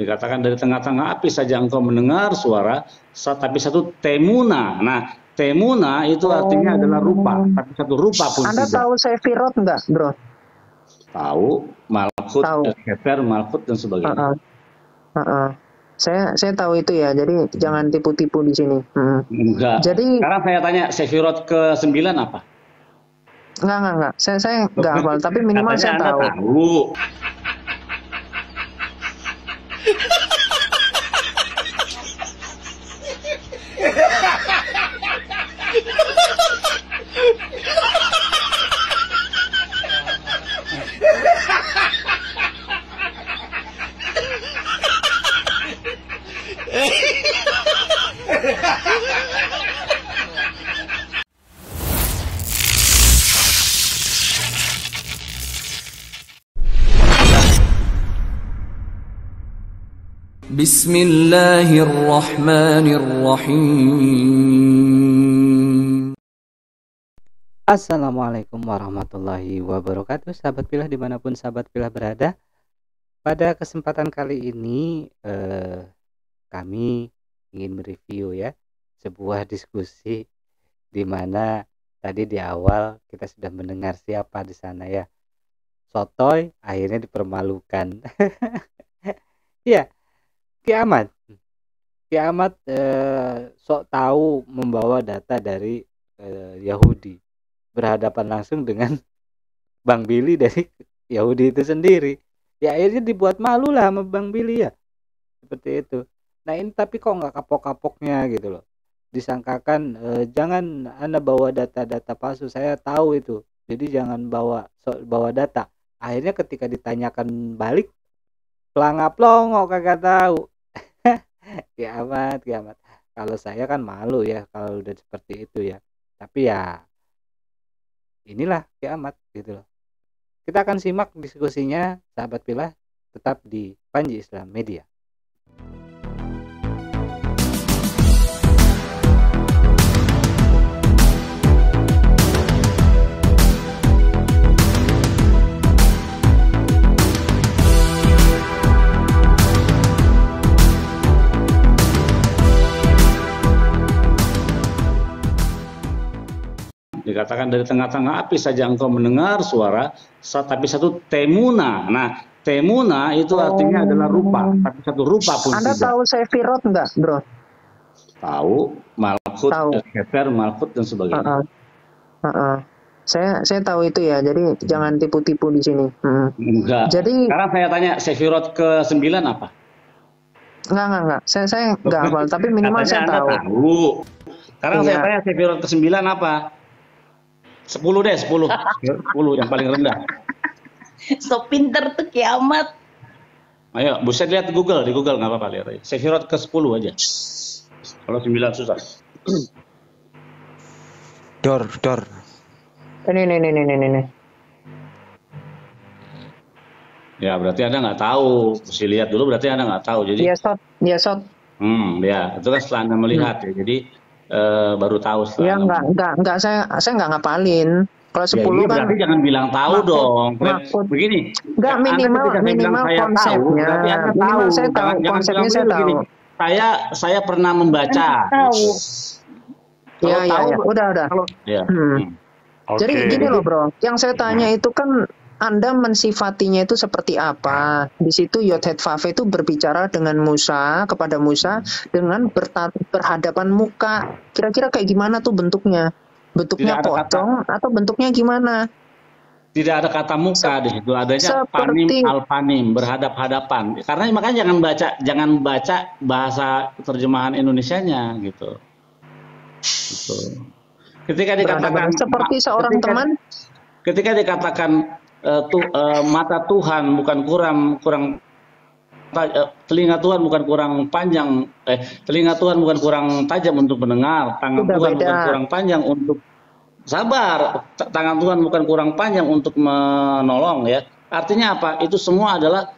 Dikatakan dari tengah-tengah api saja engkau mendengar suara, tapi satu temuna. Nah, temuna itu artinya adalah rupa, tapi satu rupa pun Anda tidak. tahu Sefirot nggak, bro? Tahu, Malkut, Tahu. Keter, Malkut dan sebagainya. Saya tahu itu ya, jadi jangan tipu-tipu di sini. Enggak. Jadi Sekarang saya tanya, Sefirot ke-9 apa? enggak. Saya enggak hafal, tapi minimal Katanya saya Anda tahu. tahu. Bismillahirrahmanirrahim. Assalamualaikum warahmatullahi wabarakatuh, sahabat pilah dimanapun sahabat pilah berada. Pada kesempatan kali ini kami ingin mereview ya sebuah diskusi di mana tadi di awal kita sudah mendengar siapa di sana ya, sotoy akhirnya dipermalukan. Ya, Kiamat sok tahu membawa data dari Yahudi berhadapan langsung dengan Bang Billy dari Yahudi itu sendiri. Ya akhirnya dibuat malu lah sama Bang Billy ya. Seperti itu. Nah ini tapi kok nggak kapok-kapoknya gitu loh. Disangkakan jangan Anda bawa data-data palsu. Saya tahu itu. Jadi jangan bawa data. Akhirnya ketika ditanyakan balik, pelangap-pelongok kagak tahu. Kiamat. Kalau saya kan malu ya kalau udah seperti itu ya. Tapi ya inilah kiamat gitu loh. Kita akan simak diskusinya sahabat pilah, tetap di Panji Islam Media. Dikatakan dari tengah-tengah api saja engkau mendengar suara, tapi satu temuna. Nah, temuna itu artinya adalah rupa, tapi satu rupa pun Anda tidak. tahu Sefirot nggak, bro? Tahu, Malkut, Keter, Malkut dan sebagainya. Saya tahu itu ya, jadi jangan tipu-tipu di sini. Enggak. Jadi sekarang saya tanya, Sefirot ke-9 apa? Enggak. Saya enggak hafal, tapi minimal saya Anda tahu. Sekarang saya tanya, Sefirot ke-9 apa? 10 deh, 10 yang paling rendah. So pinter tuh kiamat. Ayo, bisa lihat di Google nggak apa-apa, lihat aja. Sefirot ke-10 aja. Kalau 9 susah. Dor. Ini. Ya, berarti Anda nggak tahu. Mesti lihat dulu, berarti Anda nggak tahu. Jadi Dia shot. Ya, itu kan setelah Anda melihat ya. Jadi baru tahu setelah. Ya enggak, saya nggak ngapalin. Kalau 10 ya, kan berarti jangan bilang tahu dong. Begini. Enggak, minimal konsepnya. Minimal saya tahu konsepnya, saya tahu. Saya pernah membaca. Tahu. Ya. Udah. Ya. Jadi gini loh, bro. Yang saya tanya itu kan Anda mensifatinya itu seperti apa? Di situ Yod-Het-Vav itu berbicara dengan Musa, kepada Musa dengan berhadapan muka. Kira-kira kayak gimana tuh bentuknya? Bentuknya pocong atau bentuknya gimana? Tidak ada kata muka di situ, adanya panim al-panim, berhadap-hadapan. Karena makanya jangan baca bahasa terjemahan Indonesianya gitu. Ketika dikatakan seperti seorang teman, ketika dikatakan mata Tuhan bukan kurang telinga Tuhan bukan kurang panjang, telinga Tuhan bukan kurang tajam untuk mendengar, tangan Tuhan bukan kurang panjang untuk sabar, tangan Tuhan bukan kurang panjang untuk menolong ya. Artinya apa? Itu semua adalah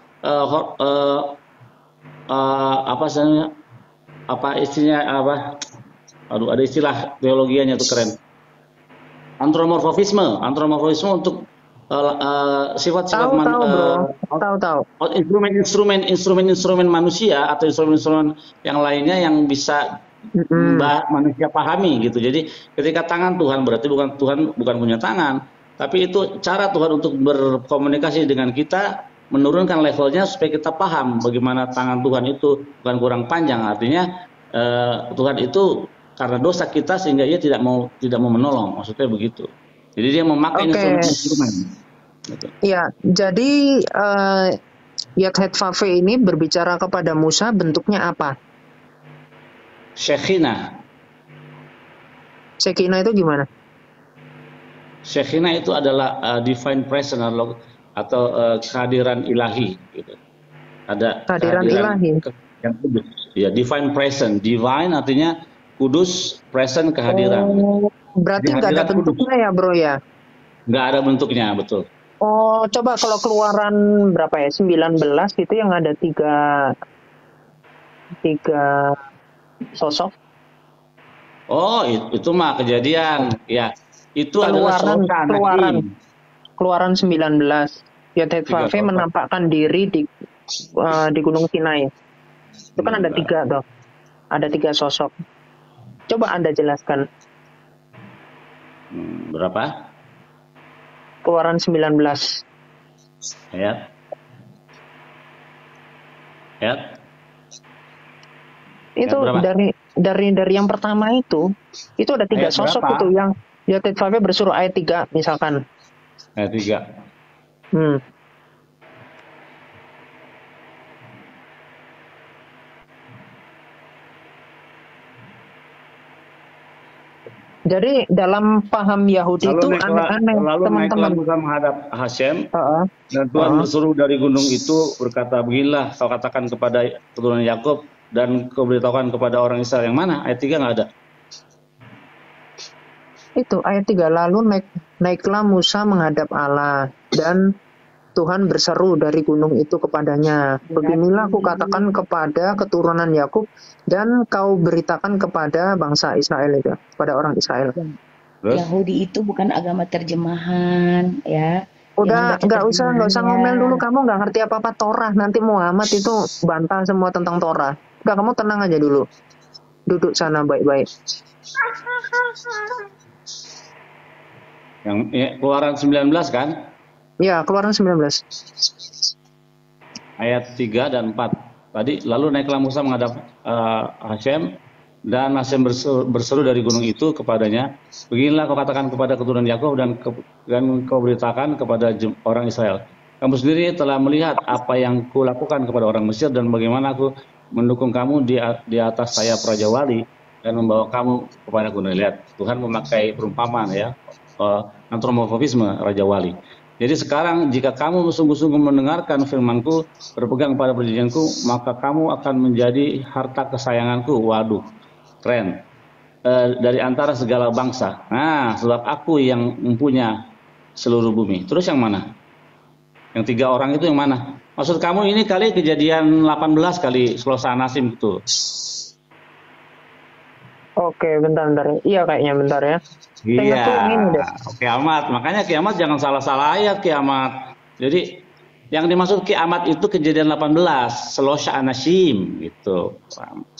ada istilah teologianya tuh keren. Antropomorfisme untuk sifat-sifat Tahu bro, tahu. instrumen manusia atau instrumen-instrumen yang lainnya yang bisa manusia pahami gitu. Jadi ketika tangan Tuhan berarti Tuhan bukan punya tangan, tapi itu cara Tuhan untuk berkomunikasi dengan kita, menurunkan levelnya supaya kita paham bagaimana tangan Tuhan itu bukan kurang panjang. Artinya Tuhan itu karena dosa kita sehingga Ia tidak mau menolong, maksudnya begitu. Jadi Dia memakai instrumen. Iya, jadi Yod-Heh-Vav ini berbicara kepada Musa, bentuknya apa? Shekinah. Shekinah itu gimana? Shekinah itu adalah divine presence atau kehadiran ilahi. Gitu. Ada kehadiran ilahi. Yang kudus. Ya, divine presence. Divine artinya kudus, present kehadiran. Berarti nggak ada bentuknya ya bro ya? Nggak ada bentuknya, betul. Oh, coba kalau Keluaran berapa ya? 19 itu yang ada tiga sosok. Oh, itu mah Kejadian. Ya, itu adalah Keluaran 19. Yod-Heh-Vav menampakkan diri di Gunung Sinai. Itu kan ada 3 tuh. Ada 3 sosok. Coba Anda jelaskan. Berapa? Keluaran 19. Ayat. Itu dari yang pertama itu ada 3 sosok berapa? Itu yang Yod-Heh-Vav bersuruh ayat 3 misalkan. Ayat 3. Jadi dalam paham Yahudi itu aneh-aneh teman-teman. Musa menghadap Hashem dan Tuhan bersuruh dari gunung itu berkata, beginilah kau katakan kepada keturunan Yakub dan kau beritahukan kepada orang Israel. Yang mana? Ayat 3 nggak ada. Itu ayat 3, lalu naiklah Musa menghadap Allah dan Tuhan berseru dari gunung itu kepadanya, beginilah aku katakan kepada keturunan Yakub dan kau beritakan kepada bangsa Israel itu, kepada orang Israel. Yahudi itu bukan agama terjemahan, ya. Udah, nggak usah ngomel dulu, kamu nggak ngerti apa-apa Torah. Nanti Muhammad itu bantah semua tentang Torah. Udah, kamu tenang aja dulu, duduk sana baik-baik. Yang Keluaran 19 kan? Ya, Keluaran 19. Ayat 3 dan 4. Tadi, lalu naiklah Musa menghadap Hashem, dan Hashem berseru dari gunung itu kepadanya, beginilah kau katakan kepada keturunan Yakub dan kau beritakan kepada orang Israel. Kamu sendiri telah melihat apa yang kulakukan kepada orang Mesir dan bagaimana aku mendukung kamu di atas sayap Raja Wali dan membawa kamu kepada gunung. Lihat, Tuhan memakai perumpamaan ya, antropomorfisme Raja Wali. Jadi sekarang jika kamu sungguh-sungguh mendengarkan firmanku, berpegang pada perjanjianku, maka kamu akan menjadi harta kesayanganku. Waduh, keren. Dari antara segala bangsa. Nah, sebab aku yang mempunyai seluruh bumi. Terus yang mana? Yang 3 orang itu yang mana? Maksud kamu ini kali Kejadian 18 kali Selasa Nasim itu. Oke, bentar. Iya kayaknya bentar ya. Iya, kiamat. Makanya kiamat jangan salah-salah ayat kiamat. Jadi yang dimaksud kiamat itu Kejadian 18, Selosha Anasim gitu.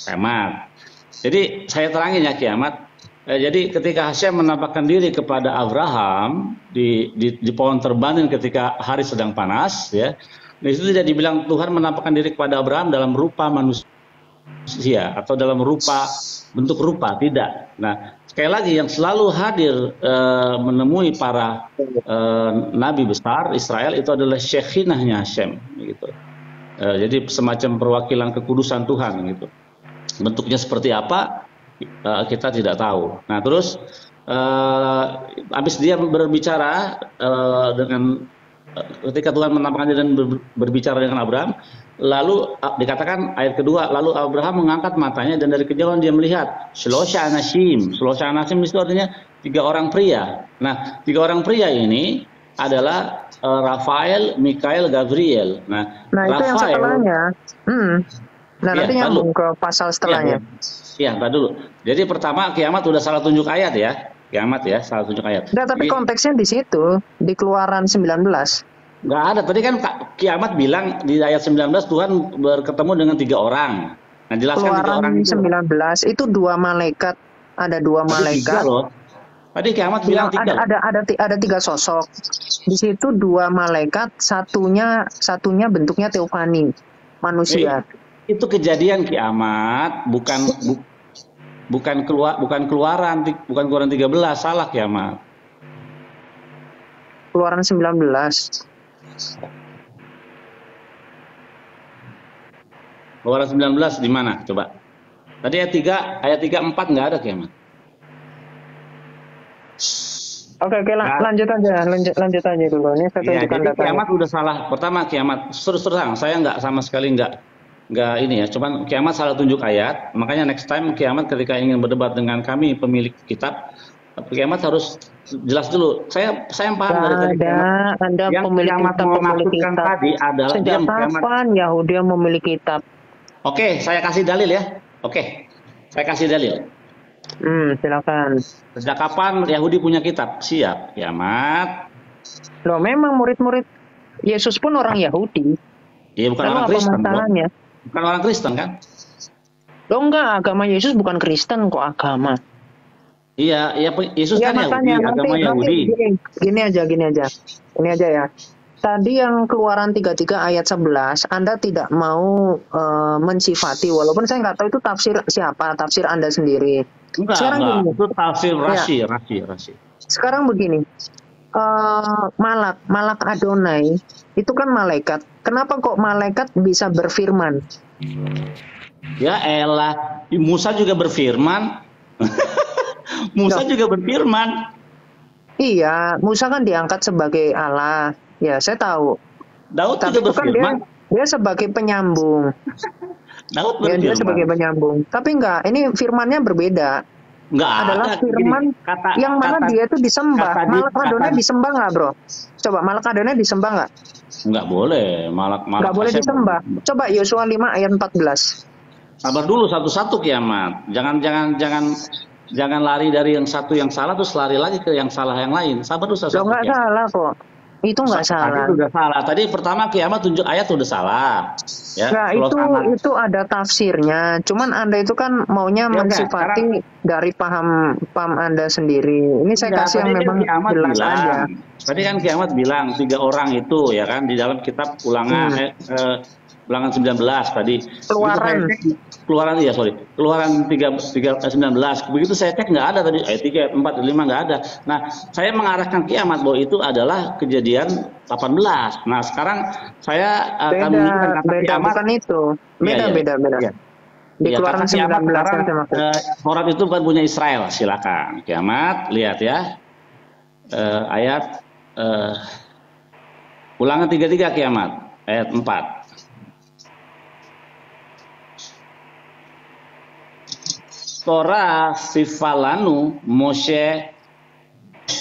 Kiamat. Jadi saya terangin ya kiamat. Jadi ketika Hashem menampakkan diri kepada Abraham di pohon terbanin ketika hari sedang panas ya. Di situ tidak dibilang Tuhan menampakkan diri kepada Abraham dalam rupa manusia atau dalam bentuk rupa, tidak. Nah, sekali lagi yang selalu hadir menemui para nabi besar Israel itu adalah Shekinahnya Hashem gitu. Jadi semacam perwakilan kekudusan Tuhan gitu. Bentuknya seperti apa kita tidak tahu. Nah, terus habis dia berbicara dengan ketika Tuhan menampakkan diri dan berbicara dengan Abraham, lalu dikatakan ayat kedua, lalu Abraham mengangkat matanya dan dari kejauhan dia melihat Selosha Anasim. Selosha Anasim itu artinya 3 orang pria. Nah, 3 orang pria ini adalah Rafael, Mikael, Gabriel. Nah itu Rafael, yang setelahnya. Nah, nanti nyambung ke pasal setelahnya. Iya, entar dulu. Jadi pertama kiamat udah salah tunjuk ayat ya. kiamat ya, salah tunjuk ayat. Enggak, tapi Jadi, konteksnya di situ, di Keluaran 19. nggak ada. Tadi kan kiamat bilang di ayat 19 Tuhan berketemu dengan 3 orang. Nah, jelaskan 3 Keluaran orang itu. 19 itu 2 malaikat, ada 2 Tadi 3 malaikat. loh. Tadi kiamat bilang Yang 3 loh. ada 3 sosok. Di situ 2 malaikat, satunya bentuknya teofani, manusia. Itu kejadian kiamat, bukan keluaran 13, salah kiamat. Keluaran 19. Keluaran 19 di mana? Coba. Tadi ayat 3 4 nggak ada kiamat. Oke, lanjut aja dulu. Ini saya Iya, tunjukkan jadi datanya. kiamat udah salah. Pertama kiamat terus terang, saya nggak sama sekali nggak ini ya. Cuman kiamat salah tunjuk ayat. Makanya next time kiamat ketika ingin berdebat dengan kami pemilik kitab, kiamat harus jelas dulu. Saya paham dari tadi kiamat. Anda Yang pemilik kiamat kitab, mau pemilik maksudkan kitab. tadi adalah Sejak diam kiamat. kapan Yahudi yang memiliki kitab? Oke, saya kasih dalil ya. Oke, saya kasih dalil. Silakan. Sejak kapan Yahudi punya kitab? Siap, kiamat. Loh, memang murid-murid Yesus pun orang Yahudi. Iya, bukan Lalu orang apa Kristen. masalahnya? Bukan orang Kristen kan? Loh, enggak, agama Yesus bukan Kristen kok agama. Iya, Yesus Ya kan Yahudi, makanya agama Yahudi. gini aja. Ini aja ya. Tadi yang Keluaran 33 ayat 11, Anda tidak mau mensifati, walaupun saya nggak tahu itu tafsir siapa, tafsir Anda sendiri. Enggak. Itu tafsir Rashi. Sekarang begini, Malak Adonai itu kan malaikat. Kenapa kok malaikat bisa berfirman? Ya elah, Musa juga berfirman. Juga berfirman. Iya, Musa kan diangkat sebagai Allah. Ya, saya tahu. Daud Tapi juga itu kan berfirman. dia sebagai penyambung. Daud Ya, dia berfirman. sebagai penyambung. Tapi enggak, ini firmannya berbeda. Enggak Adalah ada. firman yang mana dia itu disembah. Malak Adonai disembah nggak, bro? Coba Malak Adonai disembah nggak? Enggak boleh. Malak Nggak boleh Hashem. disembah. Coba Yosua 5 ayat 14. Sabar dulu satu-satu kiamat. Jangan lari dari yang satu yang salah terus lari lagi ke yang salah yang lain. Sabar dulu Loh, satu-satu. nggak salah kok. Itu nggak salah. Tadi udah salah. Tadi pertama kiamat tunjuk ayat udah salah. Ya, Nah, itu ada tafsirnya. Cuman Anda itu kan maunya Ya, mensifati dari paham Anda sendiri. Ini saya kasih yang memang jelas aja. Tadi kan kiamat bilang 3 orang itu ya kan di dalam kitab Ulangan 19 tadi. Keluaran 19. Begitu saya cek nggak ada tadi ayat 3, 4, 5 nggak ada. Nah, saya mengarahkan kiamat bahwa itu adalah kejadian 18. Nah, sekarang saya akan menunjukkan kata kiamat. Bukan itu. Beda. Iya. Di Ya, Keluaran kata kiamat 19 sekarang, yang saya maksud. Taurat itu bukan punya Israel. Silakan. Kiamat, lihat ya. Ayat Ulangan 33 kiamat ayat 4. Torah sifalanu Moshe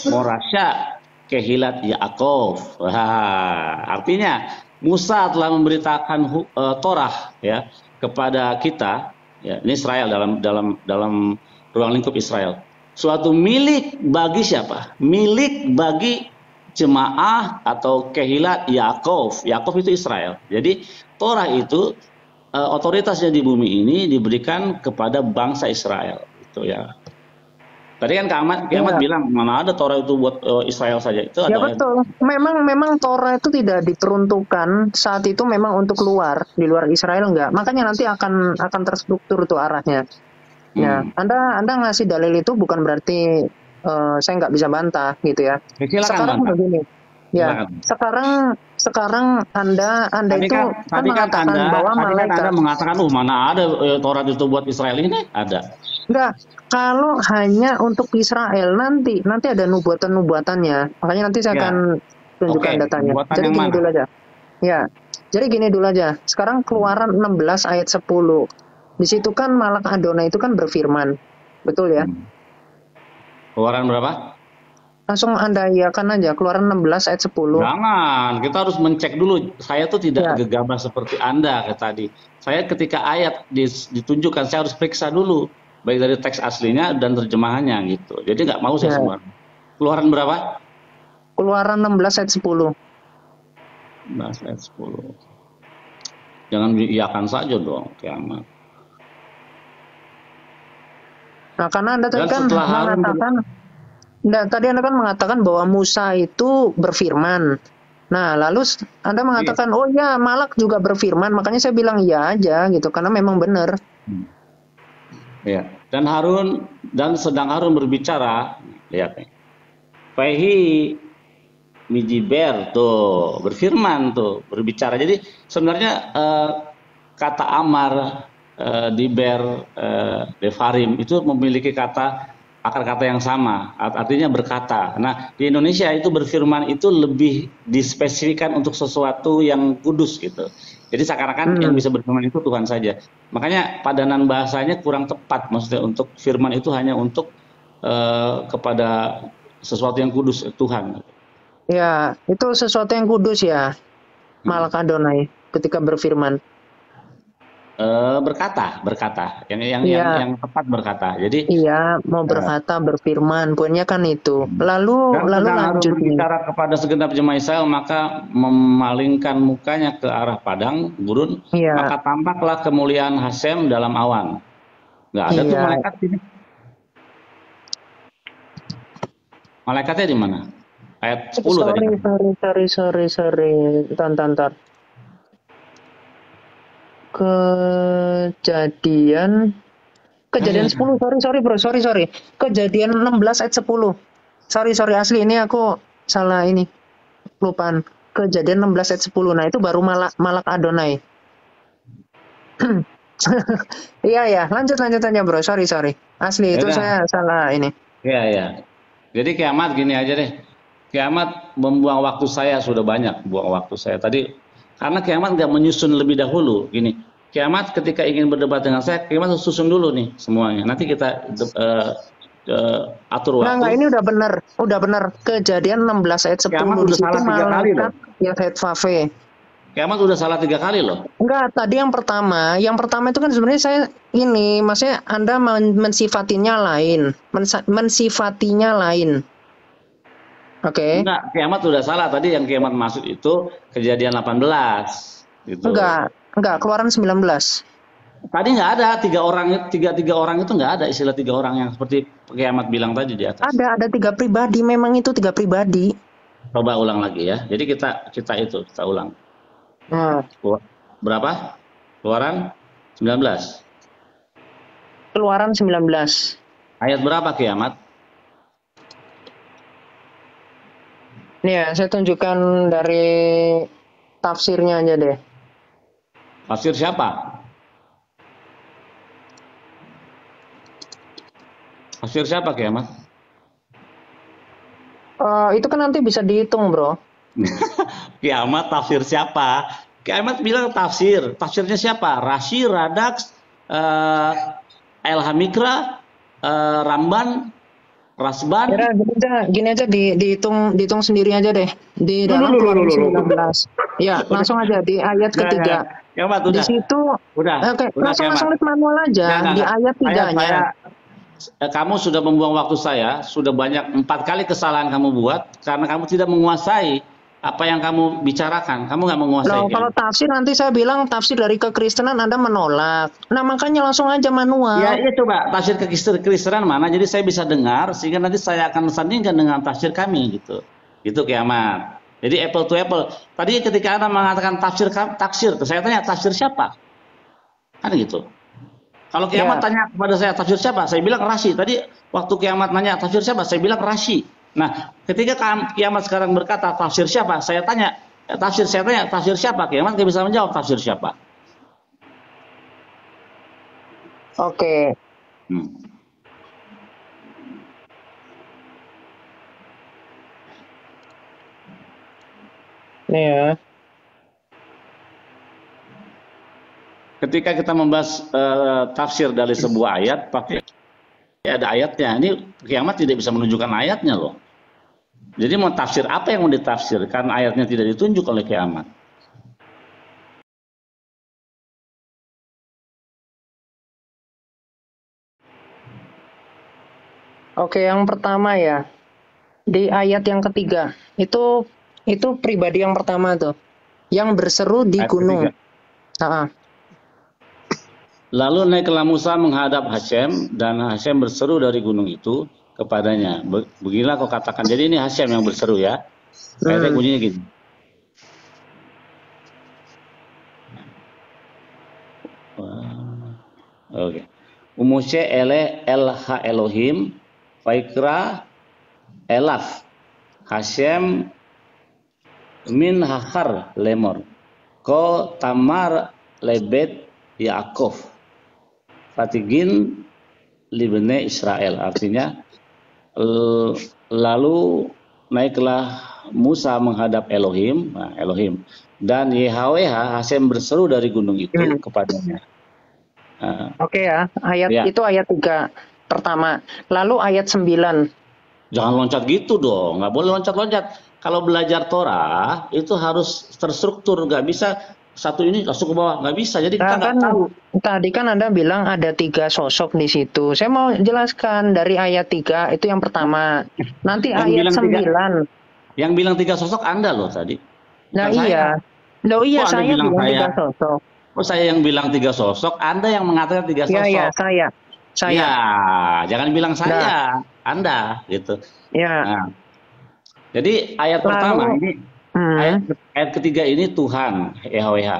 Morasya kehilat Yaakov. Artinya Musa telah memberitakan Torah ya kepada kita ya, ini Israel dalam ruang lingkup Israel. Suatu milik bagi siapa? Milik bagi jemaah atau kehilat Yaakov. Yaakov itu Israel. Jadi Torah itu otoritasnya di bumi ini diberikan kepada bangsa Israel itu ya. Tadi kan kiamat bilang mana ada Torah itu buat Israel saja. Itu Ya ada. betul. Memang Torah itu tidak diperuntukkan saat itu memang untuk di luar Israel enggak. Makanya nanti akan terstruktur tuh arahnya. Ya, Anda ngasih dalil itu bukan berarti saya nggak bisa bantah gitu ya. Sekarang begini. Ya, sekarang Anda itu kan mengatakan bahwa malaikat. Anda mengatakan, mana ada Taurat itu buat Israel ini? Ada. Enggak, kalau hanya untuk Israel nanti ada nubuatan-nubuatannya. Makanya nanti saya akan tunjukkan datanya. Jadi gini dulu aja. Ya, jadi gini dulu aja. Sekarang Keluaran 16 ayat 10. Di situ kan Malak Adonai itu kan berfirman. Betul ya? Keluaran berapa? Langsung Anda iakan aja, Keluaran 16 ayat 10. Jangan, kita harus mencek dulu. Saya tuh tidak gegabah seperti Anda tadi. Saya ketika ayat ditunjukkan, saya harus periksa dulu. baik dari teks aslinya dan terjemahannya gitu. Jadi nggak mau saya Ya. semua. Keluaran berapa? Keluaran 16 ayat 10. 11 ayat 10. Jangan diiyakan saja dong, kiamat. Nah, karena Anda tadi Dan kan setelah Harun mengatakan, tadi Anda kan mengatakan bahwa Musa itu berfirman. Nah, lalu Anda mengatakan, oh ya, Malak juga berfirman. Makanya saya bilang iya aja gitu, karena memang benar. Ya. Dan sedang Harun berbicara, lihat nih. Fahi Mijiber tuh berfirman tuh berbicara. Jadi sebenarnya kata Amar, Diber, Devarim itu memiliki akar kata yang sama, artinya berkata. Nah, di Indonesia itu berfirman itu lebih dispesifikkan untuk sesuatu yang kudus gitu. Jadi seakan-akan yang bisa berfirman itu Tuhan saja. Makanya padanan bahasanya kurang tepat, maksudnya untuk firman itu hanya untuk kepada sesuatu yang kudus, Tuhan. Ya, itu sesuatu yang kudus ya, Malak Adonai ketika berfirman. Berkata, yang tepat berkata. Jadi iya, mau berkata, berfirman, poinnya kan itu. Lalu lanjut nih. berbicara kepada segenap jemaat Israel, maka memalingkan mukanya ke arah padang gurun, maka tampaklah kemuliaan Hasem dalam awan. Nggak ada tuh malaikat ini. Malaikatnya di mana? Ayat 10 tadi. Sorry. Bentar. Kejadian 10, sorry. Kejadian 16 ayat 10. Sorry, asli ini aku salah ini. Lupaan. Kejadian 16 ayat 10. Nah, itu baru Malak Adonai. Iya, lanjut aja, Bro. Sorry. Asli itu saya salah ini. Iya. Jadi kiamat gini aja deh. Kiamat membuang waktu saya sudah banyak, buang waktu saya tadi. Karena kiamat nggak menyusun lebih dahulu. Gini, kiamat ketika ingin berdebat dengan saya, kiamat harus susun dulu nih semuanya. Nanti kita atur waktu. Nah, ini udah benar. Kejadian 16 ayat 10. Kiamat udah salah 3 kali loh. Yothet Vave. Kiamat udah salah 3 kali loh. Enggak, tadi yang pertama itu kan sebenarnya saya ini, maksudnya Anda mensifatinya lain. Mensifatinya lain. Oke. Enggak, kiamat udah salah. Tadi yang kiamat maksud itu kejadian 18 gitu. Enggak, Keluaran 19. Tadi nggak ada tiga orang itu nggak ada istilah 3 orang yang seperti kiamat bilang tadi di atas. Ada 3 pribadi, memang itu 3 pribadi. Coba ulang lagi ya. Jadi kita ulang. Berapa? Keluaran 19. Keluaran 19. Ayat berapa kiamat? Nih ya, saya tunjukkan dari tafsirnya aja deh. Tafsir siapa? Tafsir siapa kiamat? Itu kan nanti bisa dihitung, Bro. Kiamat tafsir siapa? Kiamat bilang tafsir. Tafsirnya siapa? Rashi, Radaks, Elhamikra, Ramban, Rasban. Gini aja dihitung sendiri aja deh. Di dalam Keluaran 19. Ya, langsung aja di ayat ketiga. Kiamat udah. Di situ langsung lihat manual aja di ayat 3-nya. Kamu sudah membuang waktu saya, sudah banyak 4 kali kesalahan kamu buat karena kamu tidak menguasai apa yang kamu bicarakan. Kamu nggak menguasai. Kalau tafsir nanti saya bilang tafsir dari kekristenan Anda menolak. Nah, makanya langsung aja manual. Ya, coba tafsir kekristenan mana? Jadi saya bisa dengar sehingga nanti saya akan sandingkan dengan tafsir kami gitu. Itu kiamat. Jadi apple to apple. Tadi ketika Anda mengatakan tafsir, saya tanya tafsir siapa? Kan gitu. Kalau kiamat tanya kepada saya tafsir siapa? Saya bilang Rashi. Tadi waktu kiamat nanya tafsir siapa? Saya bilang Rashi. Nah, ketika kiamat sekarang berkata tafsir siapa? Saya tanya tafsir siapa? Kiamat nggak bisa menjawab tafsir siapa. Oke. Nih ya. Ketika kita membahas tafsir dari sebuah ayat, pasti ada ayatnya. Ini kiamat tidak bisa menunjukkan ayatnya loh. Jadi mau tafsir apa yang mau ditafsirkan, ayatnya tidak ditunjuk oleh kiamat. Oke, yang pertama ya, di ayat yang ketiga, itu pribadi yang pertama tuh, yang berseru di Ayat gunung. ketiga. Ah, Lalu naiklah Musa menghadap Hasem, dan Hasem berseru dari gunung itu kepadanya. Beginilah kau katakan. Jadi ini Hasem yang berseru ya. Ayatnya bunyinya gini. Oke. Umuse ele elha Elohim, Vaikra elaf Hasem min hachar lemor. Ko tamar lebet Yaakov. Fatigin libene Israel. Artinya lalu naiklah Musa menghadap Elohim, nah, Elohim, dan YHWH Hasem berseru dari gunung itu kepadanya. Oke ya, Ya. itu ayat 3 pertama. Lalu ayat 9. Jangan loncat gitu dong, nggak boleh loncat-loncat. Kalau belajar Torah itu harus terstruktur, nggak bisa satu ini langsung ke bawah, nggak bisa. Jadi kita nggak tahu. Tadi kan Anda bilang ada 3 sosok di situ. Saya mau jelaskan dari ayat 3 itu yang pertama. Nanti ayat 9. Yang bilang 3 sosok Anda loh tadi. Nah iya. Loh iya, saya bilang 3 sosok. Oh, saya yang bilang 3 sosok, Anda yang mengatakan 3 sosok. Iya, saya. Ya, jangan bilang saya, Anda gitu. Ya. Nah, jadi ayat pertama ini, ayat ketiga ini Tuhan, YHWH.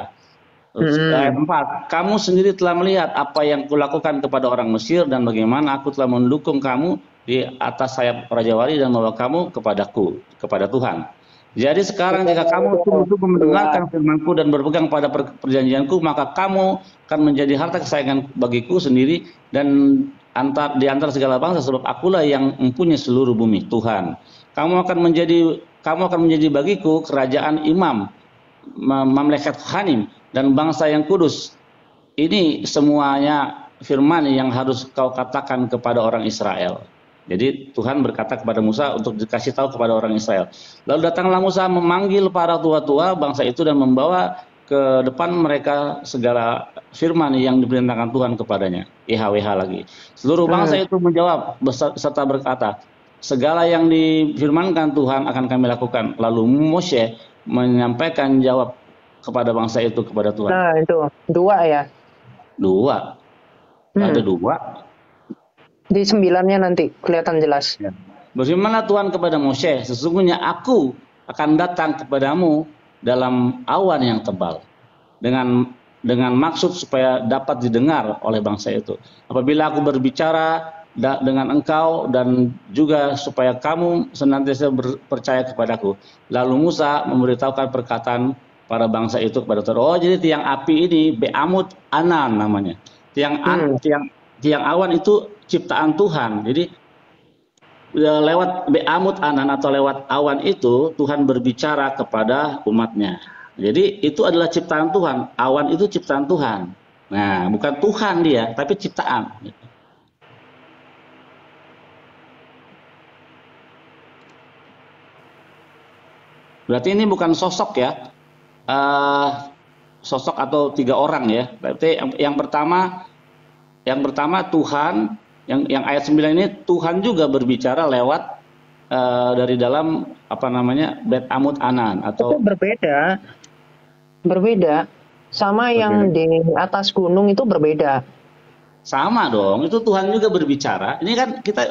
Ayat 4, kamu sendiri telah melihat apa yang kulakukan kepada orang Mesir dan bagaimana aku telah mendukung kamu di atas sayap Rajawali dan membawa kamu kepadaku, kepada Tuhan. Jadi sekarang jika kamu sungguh mendengarkan firman-Ku dan berpegang pada perjanjian-Ku, maka kamu akan menjadi harta kesayangan bagiku sendiri dan di antara segala bangsa, sebab akulah yang mempunyai seluruh bumi, Tuhan. Kamu akan menjadi bagiku kerajaan imam, mamleket Hanim, dan bangsa yang kudus. Ini semuanya firman yang harus kau katakan kepada orang Israel. Jadi Tuhan berkata kepada Musa untuk dikasih tahu kepada orang Israel. Lalu datanglah Musa memanggil para tua-tua bangsa itu dan membawa ke depan mereka segala firman yang diperintahkan Tuhan kepadanya. YHWH lagi. Seluruh bangsa itu menjawab serta berkata, segala yang difirmankan Tuhan akan kami lakukan. Lalu Moshe menyampaikan jawab kepada bangsa itu kepada Tuhan. Nah itu 2 ya. 2. Ada 2. Di 9-nya nanti kelihatan jelas. Ya. Berfirmanlah Tuhan kepada Moshe, sesungguhnya aku akan datang kepadamu dalam awan yang tebal, dengan maksud supaya dapat didengar oleh bangsa itu. Apabila aku berbicara dengan engkau dan juga supaya kamu senantiasa percaya kepadaku. Lalu Musa memberitahukan perkataan para bangsa itu kepada Tuhan. Oh, jadi tiang api ini Be'amut Anan namanya. Tiang awan itu ciptaan Tuhan. Jadi lewat Be'amut Anan atau lewat awan itu Tuhan berbicara kepada umatnya. Jadi itu adalah ciptaan Tuhan. Awan itu ciptaan Tuhan. Nah, bukan Tuhan dia, tapi ciptaan. Berarti ini bukan sosok ya. Sosok atau 3 orang ya. Berarti yang pertama Tuhan, yang ayat 9 ini Tuhan juga berbicara lewat dari dalam Bet Amut Anan atau itu berbeda sama yang di atas gunung itu berbeda. Sama dong, itu Tuhan juga berbicara. Ini kan kita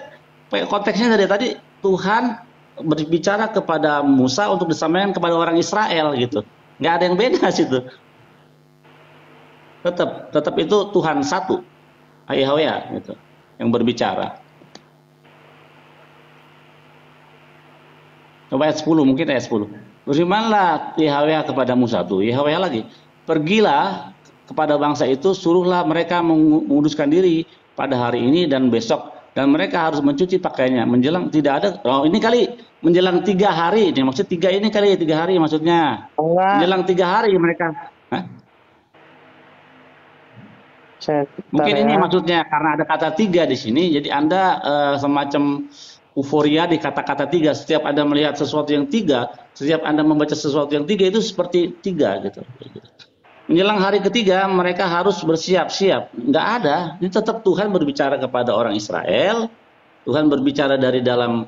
konteksnya dari tadi Tuhan berbicara kepada Musa untuk disampaikan kepada orang Israel gitu. Nggak ada yang beda situ. Tetap itu Tuhan satu. Yahweh gitu yang berbicara. Coba ayat 10, mungkin ayat 10. Berfirmanlah Yahweh kepada Musa tuh, Yahweh lagi. Pergilah kepada bangsa itu, suruhlah mereka menguduskan diri pada hari ini dan besok, dan mereka harus mencuci pakaiannya menjelang tidak ada. Oh, ini kali menjelang 3 hari. Ini maksud 3 ini kali 3 hari maksudnya. Menjelang 3 hari mereka. Mungkin ini maksudnya karena ada kata 3 di sini, jadi Anda semacam euforia di kata-kata 3. Setiap Anda melihat sesuatu yang 3, setiap Anda membaca sesuatu yang 3 itu seperti 3 gitu. Menjelang hari ketiga mereka harus bersiap-siap. Nggak ada. Ini tetap Tuhan berbicara kepada orang Israel Tuhan berbicara dari dalam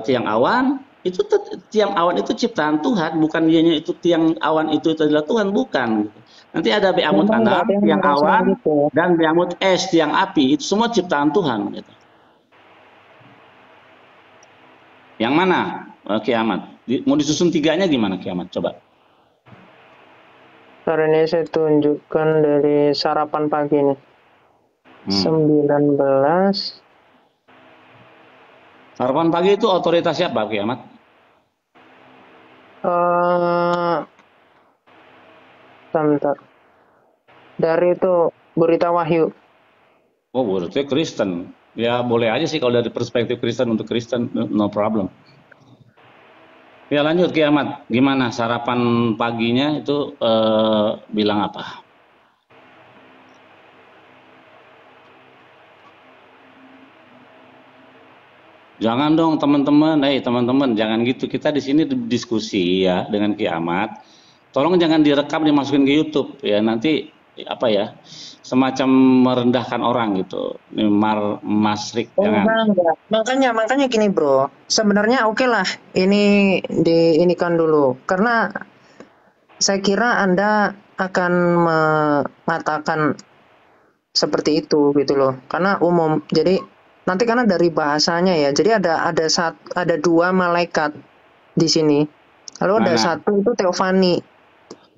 tiang awan, itu tiang awan itu ciptaan Tuhan, bukan dianya itu tiang awan itu adalah Tuhan, bukan. Nanti ada beamut Memang nggak ada anam, yang tiang ngerasain awan, gitu. dan beamut es, tiang api, itu semua ciptaan Tuhan. Gitu. Yang mana kiamat? Mau disusun tiganya gimana kiamat? Coba. Hari ini saya tunjukkan dari sarapan pagi ini. 19. Sarapan pagi itu otoritas siapa kiamat? Bentar. Dari itu Berita Wahyu. Oh, berarti Kristen. Ya boleh aja sih kalau dari perspektif Kristen, untuk Kristen no problem. Ya lanjut kiamat. Gimana sarapan paginya itu bilang apa? Jangan dong teman-teman, teman-teman jangan gitu. Kita di sini diskusi ya dengan kiamat. Tolong jangan direkam dimasukin ke YouTube ya, nanti apa ya, semacam merendahkan orang gitu. Masrik jangan. Enggak. Makanya gini bro, sebenarnya oke lah ini diinikan dulu, karena saya kira Anda akan mengatakan seperti itu gitu loh, karena umum. Jadi nanti karena dari bahasanya ya, jadi ada dua malaikat di sini, lalu ada satu itu teofani.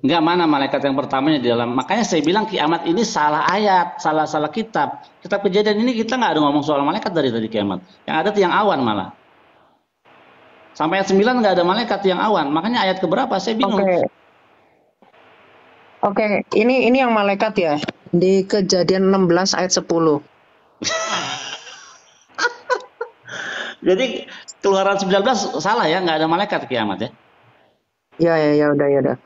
Enggak, mana malaikat yang pertamanya di dalam. Makanya saya bilang kiamat ini salah ayat, salah kitab. Kitab Kejadian ini kita nggak ada ngomong soal malaikat dari tadi kiamat. Yang ada tiang awan malah. Sampai ayat 9 nggak ada malaikat tiang awan. Makanya ayat keberapa saya bingung. Oke. Ini yang malaikat ya. Di Kejadian 16 ayat 10. Jadi Keluaran 19 salah ya, nggak ada malaikat kiamat ya? Ya udah.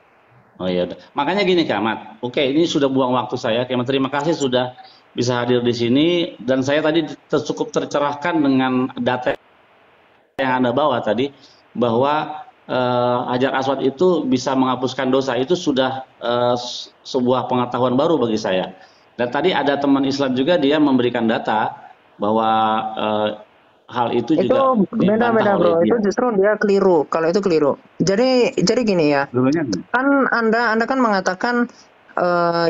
Oh ya udah. Makanya gini kiamat. Oke, ini sudah buang waktu saya. Kiamat terima kasih sudah bisa hadir di sini, dan saya tadi cukup tercerahkan dengan data yang Anda bawa tadi, bahwa Hajar Aswad itu bisa menghapuskan dosa. Itu sudah sebuah pengetahuan baru bagi saya. Dan tadi ada teman Islam juga, dia memberikan data bahwa hal itu juga beda bro, itu justru dia keliru. Kalau itu keliru. Jadi gini ya. Kan Anda kan mengatakan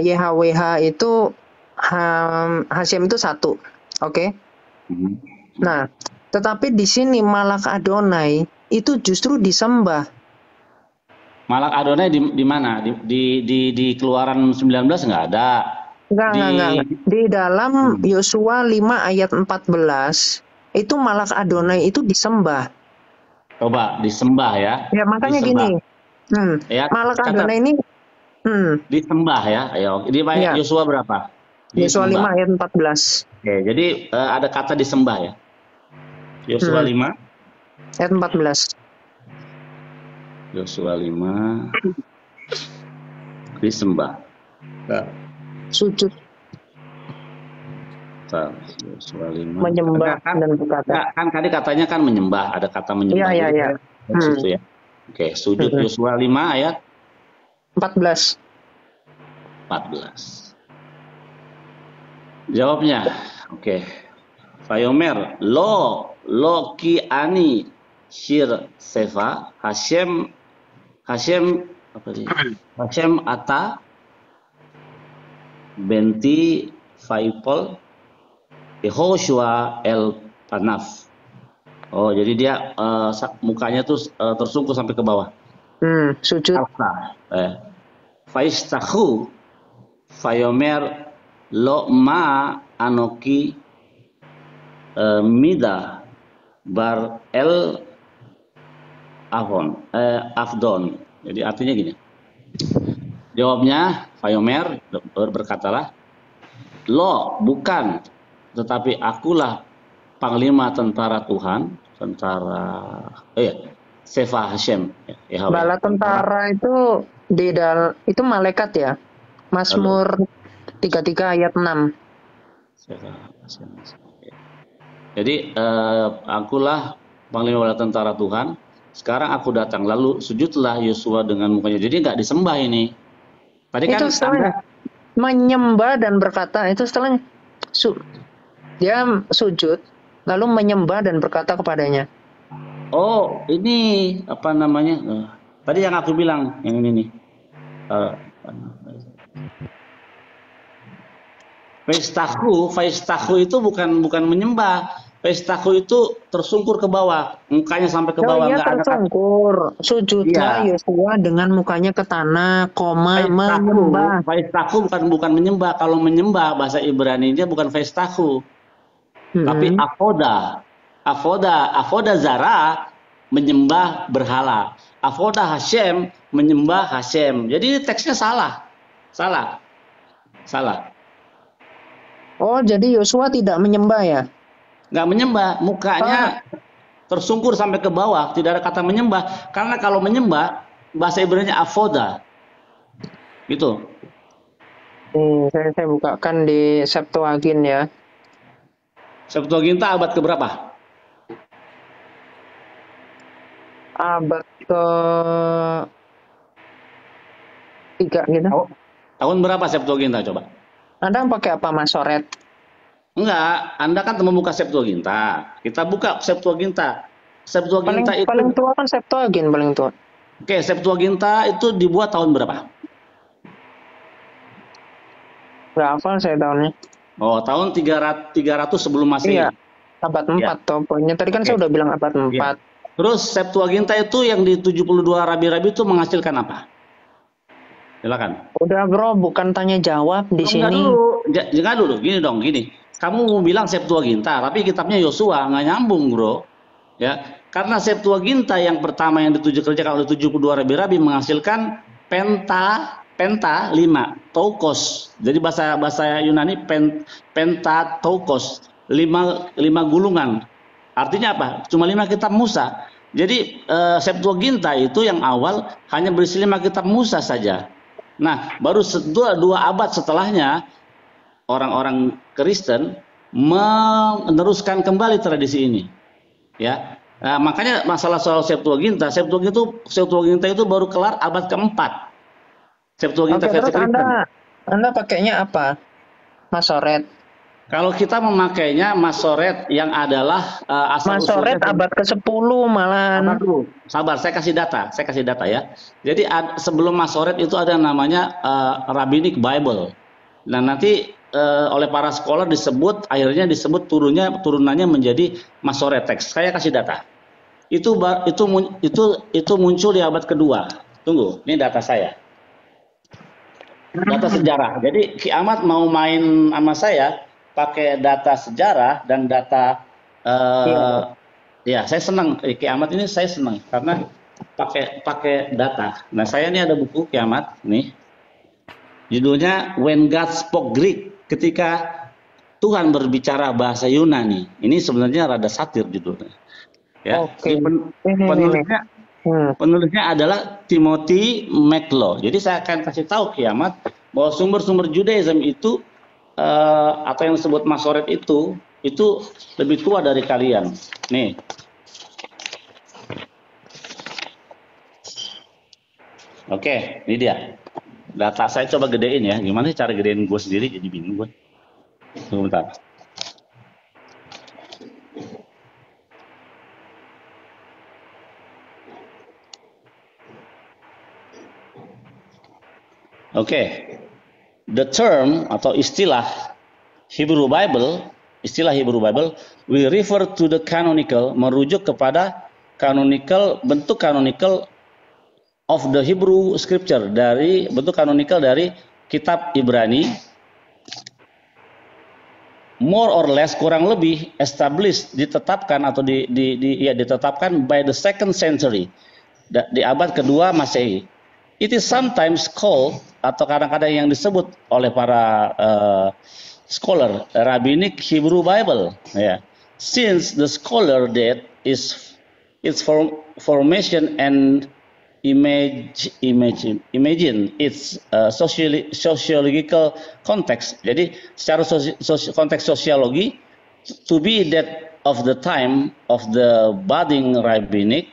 YHWH itu Hasyim itu satu, oke? Nah, tetapi di sini Malak Adonai itu justru disembah. Malak Adonai di mana? Di Keluaran 19 nggak ada. Enggak. Di dalam Yosua 5 ayat 14 itu Malak Adonai itu disembah. Coba disembah ya. Ya makanya disembah. Gini. Ya, Malak Adonai ini disembah ya. Ayo, di Yosua berapa? Yosua 5 ayat 14. Oke, jadi ada kata disembah ya. Yosua 5 ayat 14. Yosua 5 disembah. Sujud. Yosua 5 menyembah dan berkata. Kan tadi katanya kan menyembah, ada kata menyembah. Iya. Situ ya. Oke, sujud Yosua 5 ayat 14. Jawabnya. Oke. Vayomer lo ki ani shir sefa Hasyim apa sih? Hasyim ata benti faipol Yehoshua el Panaf. Oh, jadi dia mukanya tuh tersungkur sampai ke bawah. Sujud. Faistahu Fayomer lo ma anoki mida bar el afdon. Jadi artinya gini. Jawabnya Fayomer berkatalah, lo bukan, tetapi akulah panglima tentara Tuhan, Sefa Hasyim. Bala tentara itu itu malaikat ya. Mazmur 33 ayat 6. Sefa Hasyim. Jadi akulah panglima bala tentara Tuhan. Sekarang aku datang, lalu sujudlah Yosua dengan mukanya. Jadi nggak disembah ini. Tadi itu kan setelahnya menyembah dan berkata, itu setelahnya dia sujud lalu menyembah dan berkata kepadanya. Oh, ini apa namanya? Tadi yang aku bilang, yang ini nih. Faistahu itu bukan menyembah. Faistahu itu tersungkur ke bawah, mukanya sampai ke bawah, Iya nggak ada. tersungkur. Sujudlah Iya. Yosua dengan mukanya ke tanah, menyembah. Faistahu bukan menyembah. Kalau menyembah bahasa Ibrani-nya bukan faistahu, tapi avoda zara, menyembah berhala. Avoda Hashem, menyembah Hashem. Jadi teksnya salah. Oh, jadi Yosua tidak menyembah ya? Nggak menyembah, mukanya tersungkur sampai ke bawah, tidak ada kata menyembah. Karena kalau menyembah bahasa Ibrani-nya avoda, gitu. Saya bukakan di Septuagint ya. Septuaginta abad keberapa? Abad ke 3 gitu. Tahun berapa Septuaginta coba? Anda pakai apa, Masoret? Enggak, Anda kan membuka Septuaginta. Kita buka Septuaginta. Septuaginta itu paling tua kan Septuagint paling tua. Oke, Septuaginta itu dibuat tahun berapa? Berapa saya tahunnya? Oh, tahun 300 sebelum Masehi. Iya, abad 4 toh. Pokoknya tadi kan saya udah bilang abad 4. Iya. Terus Septuaginta itu yang di 72 rabi-rabi itu menghasilkan apa? Silakan. Udah bro, bukan tanya jawab di sini. Jangan dulu, gini dong, gini. Kamu mau bilang Septuaginta, tapi kitabnya Yosua, nggak nyambung bro. Ya, karena Septuaginta yang pertama yang dikerjakan oleh 72 rabi-rabi menghasilkan penta 5, toukos. Jadi bahasa Yunani pentatoukos, 5 gulungan. Artinya apa? Cuma 5 kitab Musa. Jadi Septuaginta itu yang awal hanya berisi 5 kitab Musa saja. Nah, baru 2 abad setelahnya orang-orang Kristen meneruskan kembali tradisi ini. Ya. Nah, makanya masalah soal Septuaginta itu baru kelar abad keempat. Septuaginta versi Kristen. Anda pakainya apa? Masoret. Kalau kita memakainya Masoret yang adalah asal Masoret abad ke-10 malahan. Sabar, saya kasih data ya. Jadi sebelum Masoret itu ada namanya Rabbinic Bible. Nah, nanti oleh para scholar akhirnya disebut turunannya menjadi Masoret text. Saya kasih data. Itu muncul di abad kedua. Tunggu, ini data saya. Data sejarah. Jadi Ki Ahmad mau main sama saya pakai data sejarah dan data ya saya senang Ki Ahmad ini, saya senang karena pakai data. Nah, saya ini ada buku Ki Ahmad nih. Judulnya When God Spoke Greek, ketika Tuhan berbicara bahasa Yunani. Ini sebenarnya rada satir judulnya. Ya. Oke. Penulisnya adalah Timothy McClough. Jadi saya akan kasih tahu Ki Ahmad bahwa sumber-sumber Judaism itu atau yang disebut Masoret itu lebih tua dari kalian. Nih. Oke, ini dia. Data saya coba gedein ya. Gimana sih cara gedein gue sendiri, jadi bingung gue. Sebentar. Oke. The term atau istilah Hebrew Bible we refer to the canonical, merujuk kepada bentuk canonical of the Hebrew Scripture, dari bentuk canonical dari kitab Ibrani, more or less, kurang lebih established, ditetapkan atau ditetapkan by the 2nd century, di abad kedua Masehi. It is sometimes called, atau kadang-kadang yang disebut oleh para scholar, Rabbinic Hebrew Bible. Yeah. Since the scholar date is its formation and imagine its sociological context. Jadi secara konteks sosiologi, to be that of the time of the budding rabbinic,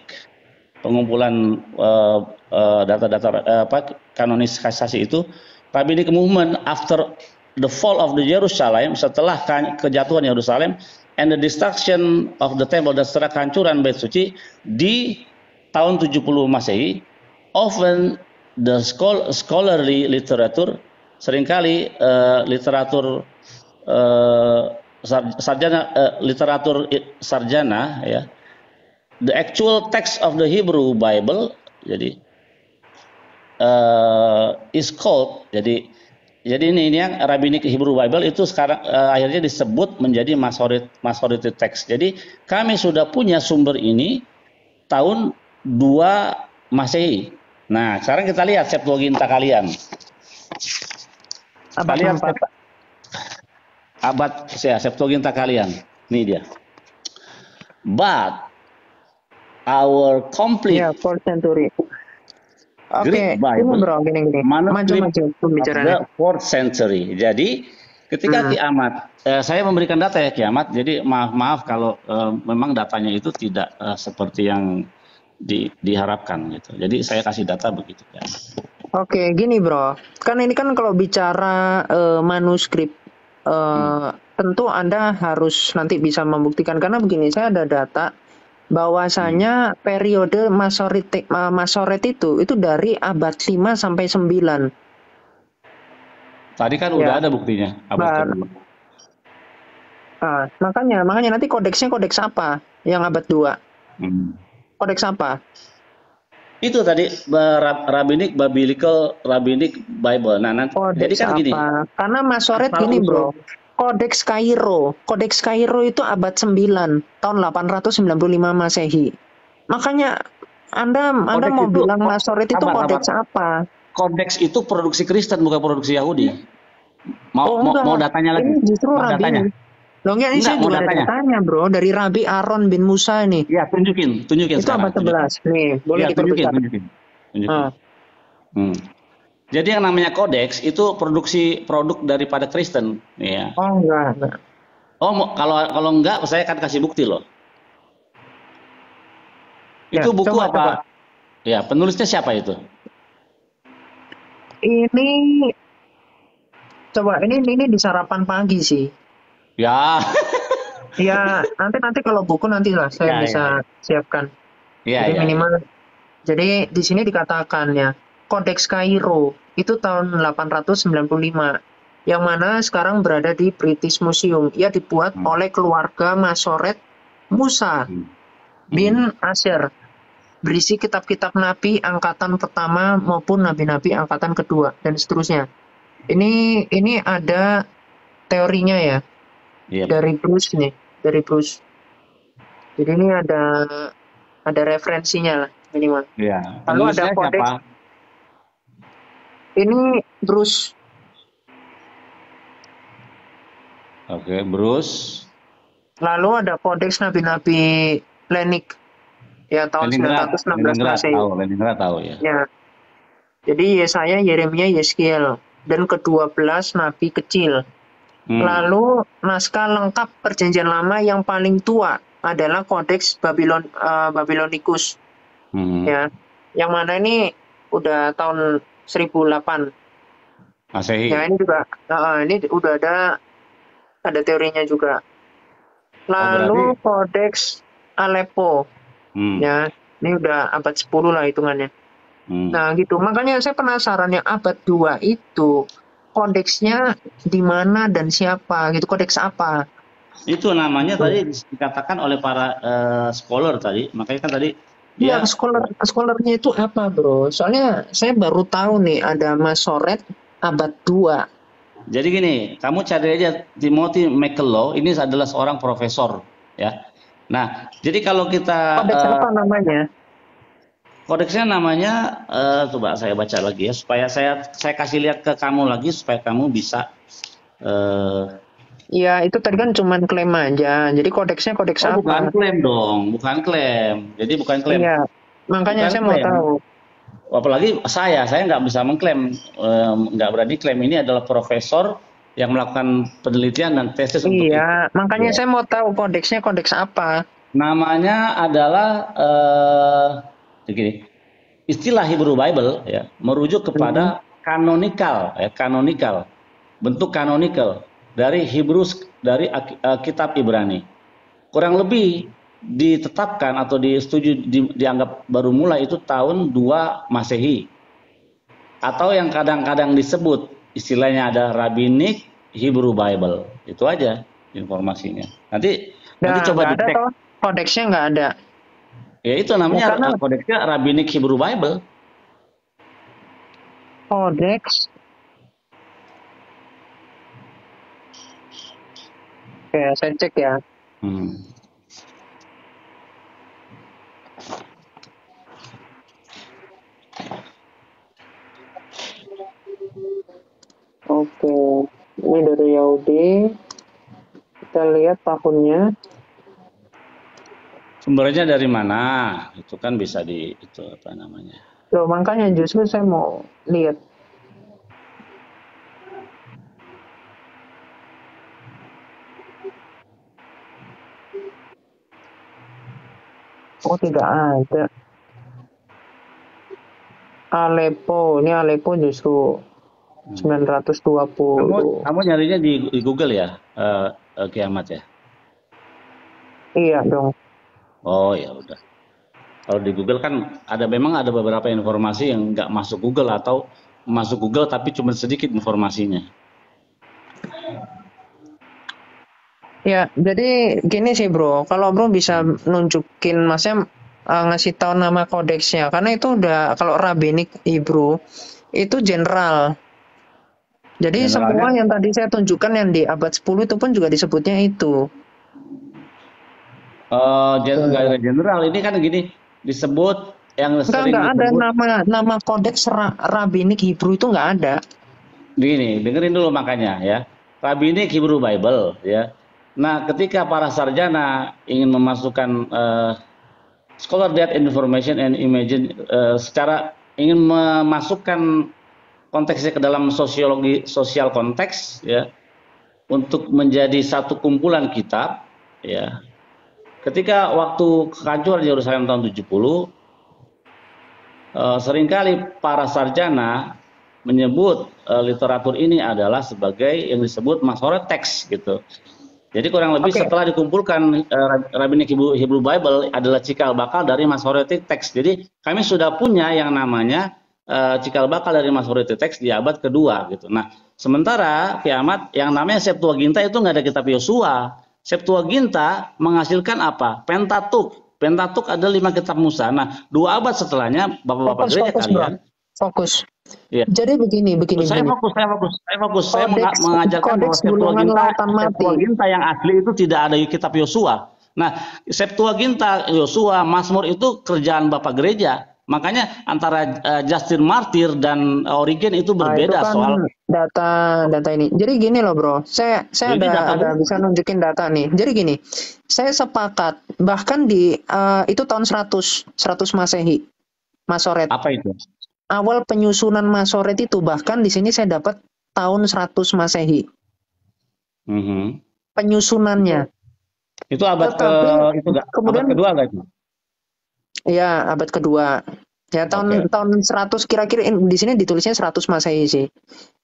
pengumpulan data-data kanonisasi itu, rabbinic movement after the fall of the Jerusalem, setelah kejatuhan Yerusalem, and the destruction of the temple, dan setelah kehancuran bait suci di tahun 70 Masehi, often the scholarly literature, seringkali literatur literatur sarjana, ya, the actual text of the Hebrew Bible, jadi is called, jadi ini yang Rabbinic Hebrew Bible itu sekarang akhirnya disebut menjadi Masoreti text. Jadi kami sudah punya sumber ini tahun 2 Masehi. Nah, sekarang kita lihat Septuaginta kalian. Abad Septuaginta kalian. Ini dia. But our complete 4th century. Oke, Greek Bible, gini. Maju pembicaranya. The 4th century. Jadi ketika kiamat, saya memberikan data ya kiamat. Jadi maaf kalau memang datanya itu tidak seperti yang diharapkan gitu. Jadi saya kasih data begitu ya. Oke, gini bro. Kan ini kan kalau bicara manuskrip, tentu Anda harus nanti bisa membuktikan, karena begini, saya ada data bahwasanya periode Masoret itu dari abad 5 sampai 9. Tadi kan udah ada buktinya abad kedua. Makanya nanti kodeksnya kodeks apa yang abad 2? Kodeks apa? Itu tadi Rabbinic Bible. Nah, nanti jadi kan gini. Karena Masoret gini, bro. Kodeks Kairo itu abad 9 tahun 895 Masehi. Makanya Anda mau bilang Masoret itu kodeks apa? Kodeks itu produksi Kristen, bukan produksi Yahudi. Mau datanya lagi? Ini justru Rabi. Loh enggak, ini saya juga ada datanya, bro, dari Rabi Aaron bin Musa ini. Ya, tunjukin itu sekarang. Itu abad 11. Nih, boleh diperbesar. Tunjukin. Jadi yang namanya kodeks itu produk daripada Kristen, ya. Oh enggak. Kalau enggak, saya akan kasih bukti loh. Itu buku apa? Coba. Ya, penulisnya siapa itu? Ini di sarapan pagi sih. Ya. Ya, nanti kalau buku nanti lah saya bisa siapkan. Jadi minimal. Jadi di sini dikatakan ya, Kodeks Kairo itu tahun 895, yang mana sekarang berada di British Museum. Ia dibuat oleh keluarga Masoret Musa bin Asher, berisi kitab-kitab Nabi angkatan pertama maupun Nabi-Nabi angkatan kedua dan seterusnya. Ini ada teorinya ya, dari Bruce nih, Jadi ini ada referensinya lah minimal. Ya. Lalu ada kodeks. Siapa? Ini Bruce. Oke, Bruce. Lalu ada kodeks Nabi-Nabi Lenik. Ya, tahun 916 Masehi. Leningrad tahu ya. Ya. Jadi Yesaya, Yeremia, Yeskiel dan ke-12 nabi kecil. Lalu naskah lengkap Perjanjian Lama yang paling tua adalah Kodeks Babylonicus. Ya. Yang mana ini udah tahun 1008 Masehi. Ya, ini juga ini udah ada teorinya juga. Lalu Kodeks Aleppo. Ya, ini udah abad 10 lah hitungannya. Nah, gitu. Makanya saya penasaran yang abad 2 itu kodeksnya di mana dan siapa gitu, kodeks apa? Itu namanya tadi dikatakan oleh para scholar tadi. Makanya kan tadi ya, scholarnya itu apa, bro? Soalnya saya baru tahu nih ada Masoret abad 2. Jadi gini, kamu cari aja Timothy McCullough, ini adalah seorang profesor, ya. Nah, jadi kalau kita kodeks apa namanya? Kodeksnya namanya coba saya baca lagi ya, supaya saya kasih lihat ke kamu lagi supaya kamu bisa ya, itu tadi kan cuman klaim aja. Jadi kodeksnya kodeks apa? Bukan klaim dong, bukan klaim. Jadi bukan klaim. Iya, makanya saya mau tahu. Apalagi saya nggak bisa mengklaim, nggak berani klaim. Ini adalah profesor yang melakukan penelitian dan tesis untuk itu. Makanya saya mau tahu kodeksnya kodeks apa. Namanya adalah begini. Istilah Hebrew Bible ya merujuk kepada canonical, bentuk canonical dari Hebrew, dari kitab Ibrani. kurang lebih ditetapkan atau dianggap baru mulai itu tahun 2 Masehi. Atau yang kadang-kadang disebut istilahnya ada Rabbinic Hebrew Bible. Itu aja informasinya. Nanti coba nggak ada dicek. toh, kodeksnya nggak ada. Ya itu namanya kodeksnya Rabbinic Hebrew Bible. Kodeks. Oke, saya cek ya. Oke, ini dari Yahudi. Kita lihat tahunnya. Sumbernya dari mana? Itu kan bisa itu apa namanya? Loh, makanya justru saya mau lihat. Oh, tidak ada. Aleppo, ini Aleppo justru 920. Kamu nyarinya di Google ya, Kiamat ya? Iya dong. Oh ya udah. Kalau di Google kan memang ada beberapa informasi yang nggak masuk Google atau masuk Google tapi cuma sedikit informasinya. Ya, jadi gini sih bro, kalau bro bisa nunjukin, maksudnya ngasih tahu nama kodeksnya, karena itu udah, kalau Rabbinic Hebrew itu general. Jadi semua yang tadi saya tunjukkan yang di abad 10 itu pun juga disebutnya itu. General ini kan gini disebut yang sering nggak ada nama kodeks Rabbinic Hebrew itu nggak ada. Begini, dengerin dulu makanya ya. Rabbinic Hebrew Bible ya. Nah, ketika para sarjana ingin memasukkan scholar data information and imagine secara ingin memasukkan konteksnya ke dalam sosial konteks ya, untuk menjadi satu kumpulan kitab ya. Ketika waktu kehancuran Yerusalem tahun 70, seringkali para sarjana menyebut literatur ini adalah sebagai yang disebut Masoret text gitu. Jadi kurang lebih setelah dikumpulkan Rabbinic Hebrew Bible adalah cikal bakal dari Masoretic text. Jadi kami sudah punya yang namanya cikal bakal dari Masoretic text di abad kedua gitu. Nah, sementara Kiamat yang namanya Septuaginta itu nggak ada kitab Yosua. Septuaginta menghasilkan apa? Pentateuch. Pentateuch ada 5 kitab Musa. Nah, 2 abad setelahnya bapak-bapak gereja kalian. Fokus. Ya. Jadi begini. Saya fokus. Saya mengajarkan bahwa Septuaginta yang asli itu tidak ada kitab Yosua. Nah, Septuaginta, Yosua, Mazmur itu kerjaan bapak gereja. Makanya antara Justin Martyr dan Origen itu berbeda kan soal data ini. Jadi gini loh bro, saya ada bisa nunjukin data nih. Jadi gini, saya sepakat bahkan di itu tahun 100 Masehi, Masoret. Apa itu? Awal penyusunan Masoret itu bahkan di sini saya dapat tahun 100 Masehi. Penyusunannya. Itu abad abad kedua nggak itu? Ya, abad kedua. Ya, tahun 100 kira-kira di sini ditulisnya 100 Masehi sih.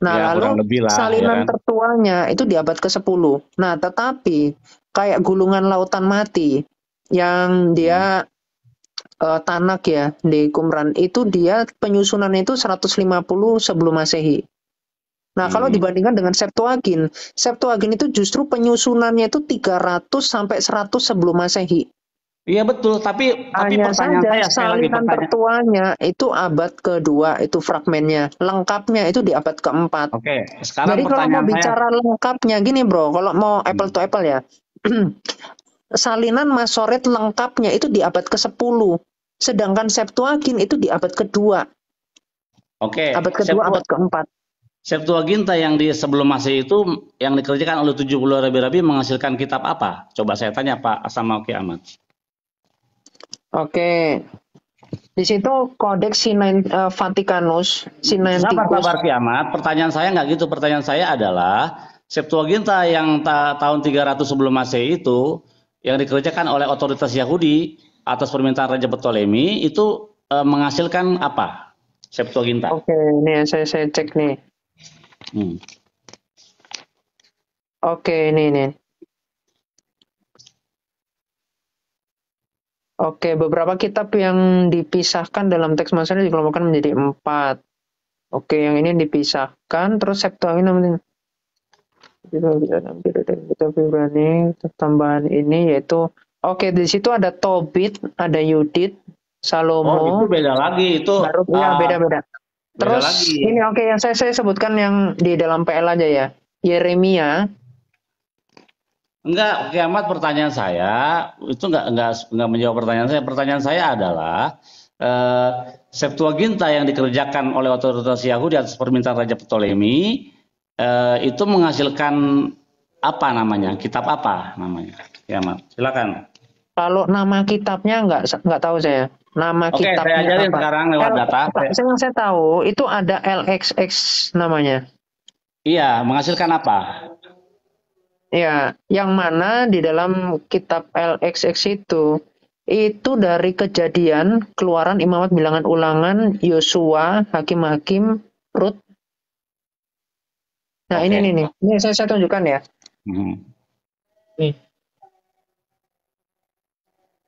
Nah, ya, lalu salinan tertuanya itu di abad ke-10. Nah, tetapi kayak Gulungan Lautan Mati yang dia Tanak ya di Qumran itu dia penyusunannya itu 150 sebelum Masehi. Nah, kalau dibandingkan dengan Septuagint itu justru penyusunannya itu 300 sampai 100 sebelum Masehi. Iya betul, tapi pertanyaan saya salinan tertuanya itu abad kedua, itu fragmennya. Lengkapnya itu di abad keempat. Oke, sekarang jadi kalau mau bicara lengkapnya gini bro, kalau mau apple to apple ya, salinan Masoret lengkapnya itu di abad ke-10. Sedangkan Septuagint itu di abad kedua. Oke. Abad kedua, abad keempat. Septuaginta yang di sebelum Masehi itu yang dikerjakan oleh 70 rabi-rabi menghasilkan kitab apa? Coba saya tanya Pak sama Kiamat. Oke. Di situ Codex Vaticanus, Sinaiticus. Sabar Kiamat. Pertanyaan saya nggak gitu. Pertanyaan saya adalah Septuaginta yang tahun 300 sebelum Masehi itu yang dikerjakan oleh otoritas Yahudi atas permintaan Raja Ptolemy itu menghasilkan apa? Septuaginta. Oke, ini saya cek nih. Oke, ini. Oke, beberapa kitab yang dipisahkan dalam teks Mazmur dikelompokkan menjadi 4. Oke, yang ini dipisahkan, terus Septuaginta kitab Ibrani, tambahan ini yaitu, oke, di situ ada Tobit, ada Yudit, Oh, itu Salomo, beda lagi. Itu Baruk, ya beda-beda. beda Terus lagi. ini oke, yang saya sebutkan yang di dalam PL aja ya. Yeremia, Enggak, kiamat pertanyaan saya itu enggak menjawab pertanyaan saya. Pertanyaan saya adalah eh, Septuaginta yang dikerjakan oleh otoritas Yahudi atas permintaan Raja Ptolemy itu menghasilkan apa namanya? Kitab apa namanya? Kiamat. Silakan. kalau nama kitabnya nggak tahu saya. Nama Oke, saya kitabnya ajarin apa? sekarang lewat data. Yang saya tahu itu ada LXX namanya. Iya, menghasilkan apa? Ya, yang mana di dalam kitab LXX itu dari Kejadian, Keluaran, Imamat, Bilangan, Ulangan, Yosua, Hakim-Hakim, Rut. Nah, Oke. ini saya tunjukkan ya. Hmm. Nih.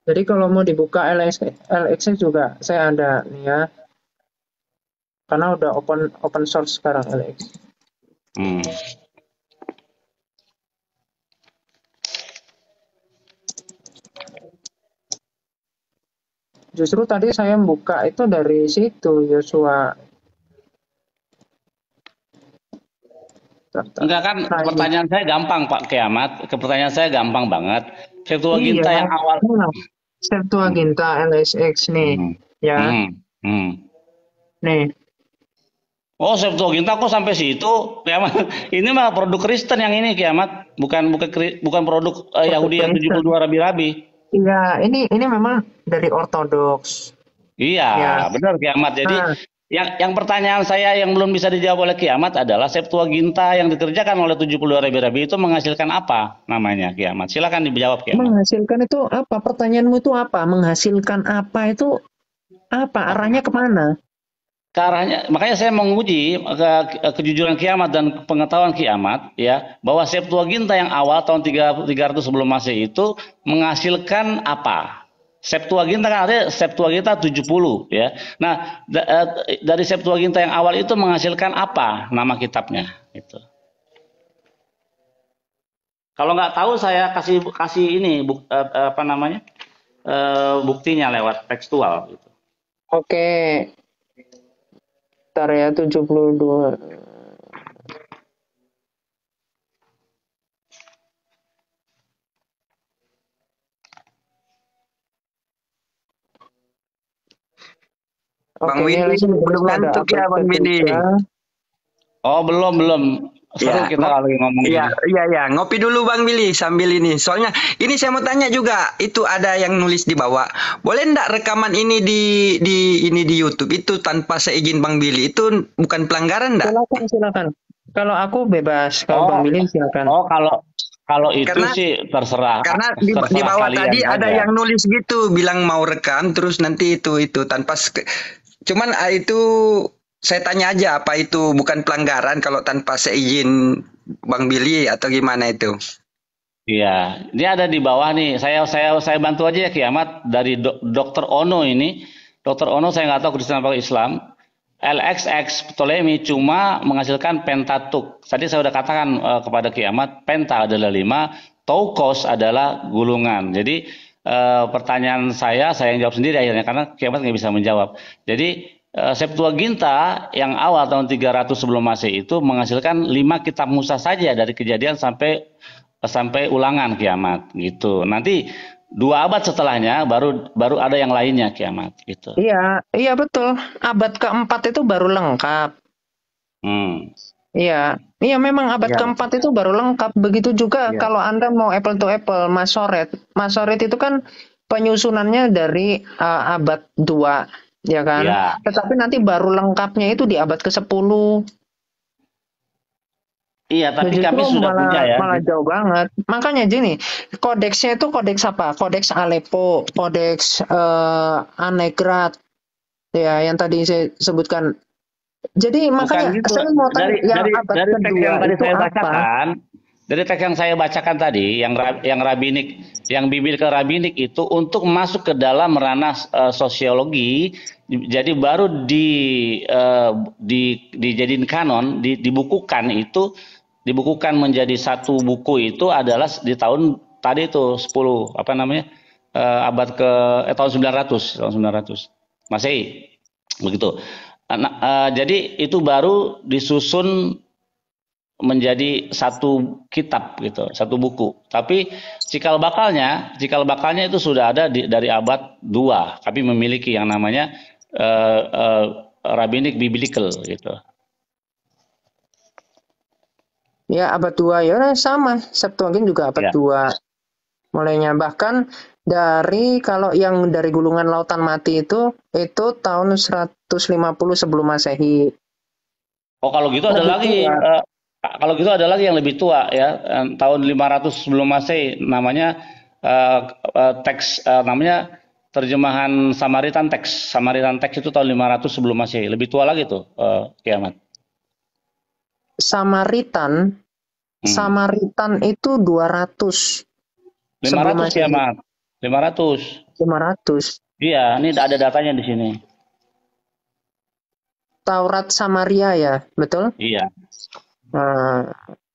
Jadi kalau mau dibuka LXX juga saya ada nih ya. Karena udah open source sekarang LX. Hmm. Justru tadi saya buka itu dari situ Yosua. Enggak kan, pertanyaan saya gampang Pak Kiamat. Pertanyaan saya gampang banget. Septuaginta yang awal. Septuaginta LXX nih, ya. Nih. Oh, Septuaginta kok sampai situ, Kiamat. Ini mah produk Kristen yang ini, Kiamat. Bukan produk Yahudi yang 72 rabi-rabi. Iya, ini memang dari Ortodoks. Iya, ya. Benar Kiamat. Jadi yang pertanyaan saya yang belum bisa dijawab oleh Kiamat adalah Septuaginta yang dikerjakan oleh 72 rabi-rabi itu menghasilkan apa namanya, Kiamat? Silakan dijawab, Kiamat. Menghasilkan itu apa? Pertanyaanmu itu apa? Menghasilkan apa itu apa? Arahnya kemana? Ke arahnya, makanya saya menguji kejujuran Kiamat dan pengetahuan Kiamat ya, bahwa Septuaginta yang awal tahun 300 sebelum Masehi itu menghasilkan apa? Septuaginta kan artinya Septuaginta 70 ya. Nah, dari Septuaginta yang awal itu menghasilkan apa nama kitabnya itu. Kalau nggak tahu saya kasih ini apa namanya? Buktinya lewat tekstual gitu. Oke. Bentar ya, 72. Bang Willy belum ngantuk ya Bang Willy. Oh belum. Seru kita lagi ngomong Iya, ngopi dulu Bang Willy sambil ini. Soalnya ini saya mau tanya juga, itu ada yang nulis di bawah. Boleh enggak rekaman ini di YouTube itu tanpa seizin Bang Willy? Itu bukan pelanggaran enggak? Silakan. Kalau aku bebas, kalau Bang Willy silakan. Oh, kalau itu sih terserah. Karena di bawah tadi ada yang nulis gitu, bilang mau rekam terus nanti itu tanpa cuman itu saya tanya aja, apa itu bukan pelanggaran kalau tanpa seizin Bang Billy atau gimana itu? Iya, ini ada di bawah nih. Saya bantu aja ya Kiamat dari Dr. Ono ini. Dr. Ono saya nggak tahu Kristen atau Islam. LXX Ptolemy cuma menghasilkan Pentateuch. Tadi saya sudah katakan kepada Kiamat, Penta adalah 5, Toukos adalah gulungan. Jadi pertanyaan saya yang jawab sendiri akhirnya karena Kiamat nggak bisa menjawab. Jadi Septuaginta yang awal tahun 300 sebelum Masehi itu menghasilkan 5 kitab Musa saja dari Kejadian sampai Ulangan Kiamat gitu. Nanti 2 abad setelahnya baru ada yang lainnya Kiamat gitu. Iya betul. Abad keempat itu baru lengkap. Iya memang abad keempat itu baru lengkap. Begitu juga kalau Anda mau apple to apple, Masoret itu kan penyusunannya dari abad 2. Ya kan? Ya. Tetapi nanti baru lengkapnya itu di abad ke-10. Iya, tapi kami sudah punya ya. Malah jauh banget. Makanya gini, kodeksnya itu kodeks apa? Kodeks Aleppo, kodeks Annegrat. Ya, yang tadi saya sebutkan. Jadi makanya gitu. saya mau tanya yang abad kedua yang tadi saya bacakan, dari teks yang saya bacakan tadi, yang rabinik, yang biblical rabinik itu untuk masuk ke dalam ranah sosiologi, jadi baru dijadiin kanon, dibukukan itu, dibukukan menjadi satu buku itu adalah di tahun tadi itu 10 apa namanya abad ke tahun 900 Masehi begitu. Jadi itu baru disusun menjadi satu kitab gitu, satu buku. Tapi cikal bakalnya itu sudah ada dari abad 2. Kami memiliki yang namanya rabbinic biblical gitu. Ya abad 2 ya sama. Septuagint juga abad 2. Mulainya bahkan dari kalau yang dari gulungan lautan mati itu tahun 150 sebelum Masehi. Oh, kalau gitu ada lagi. Kalau gitu ada lagi yang lebih tua ya, tahun 500 sebelum Masehi, namanya teks namanya terjemahan Samaritan teks. Samaritan teks itu tahun 500 sebelum Masehi, lebih tua lagi tuh Kiamat. Samaritan itu 200 sebelum Masehi. Kiamat. 500. Iya, ini ada datanya di sini. Taurat Samaria ya, betul? Iya.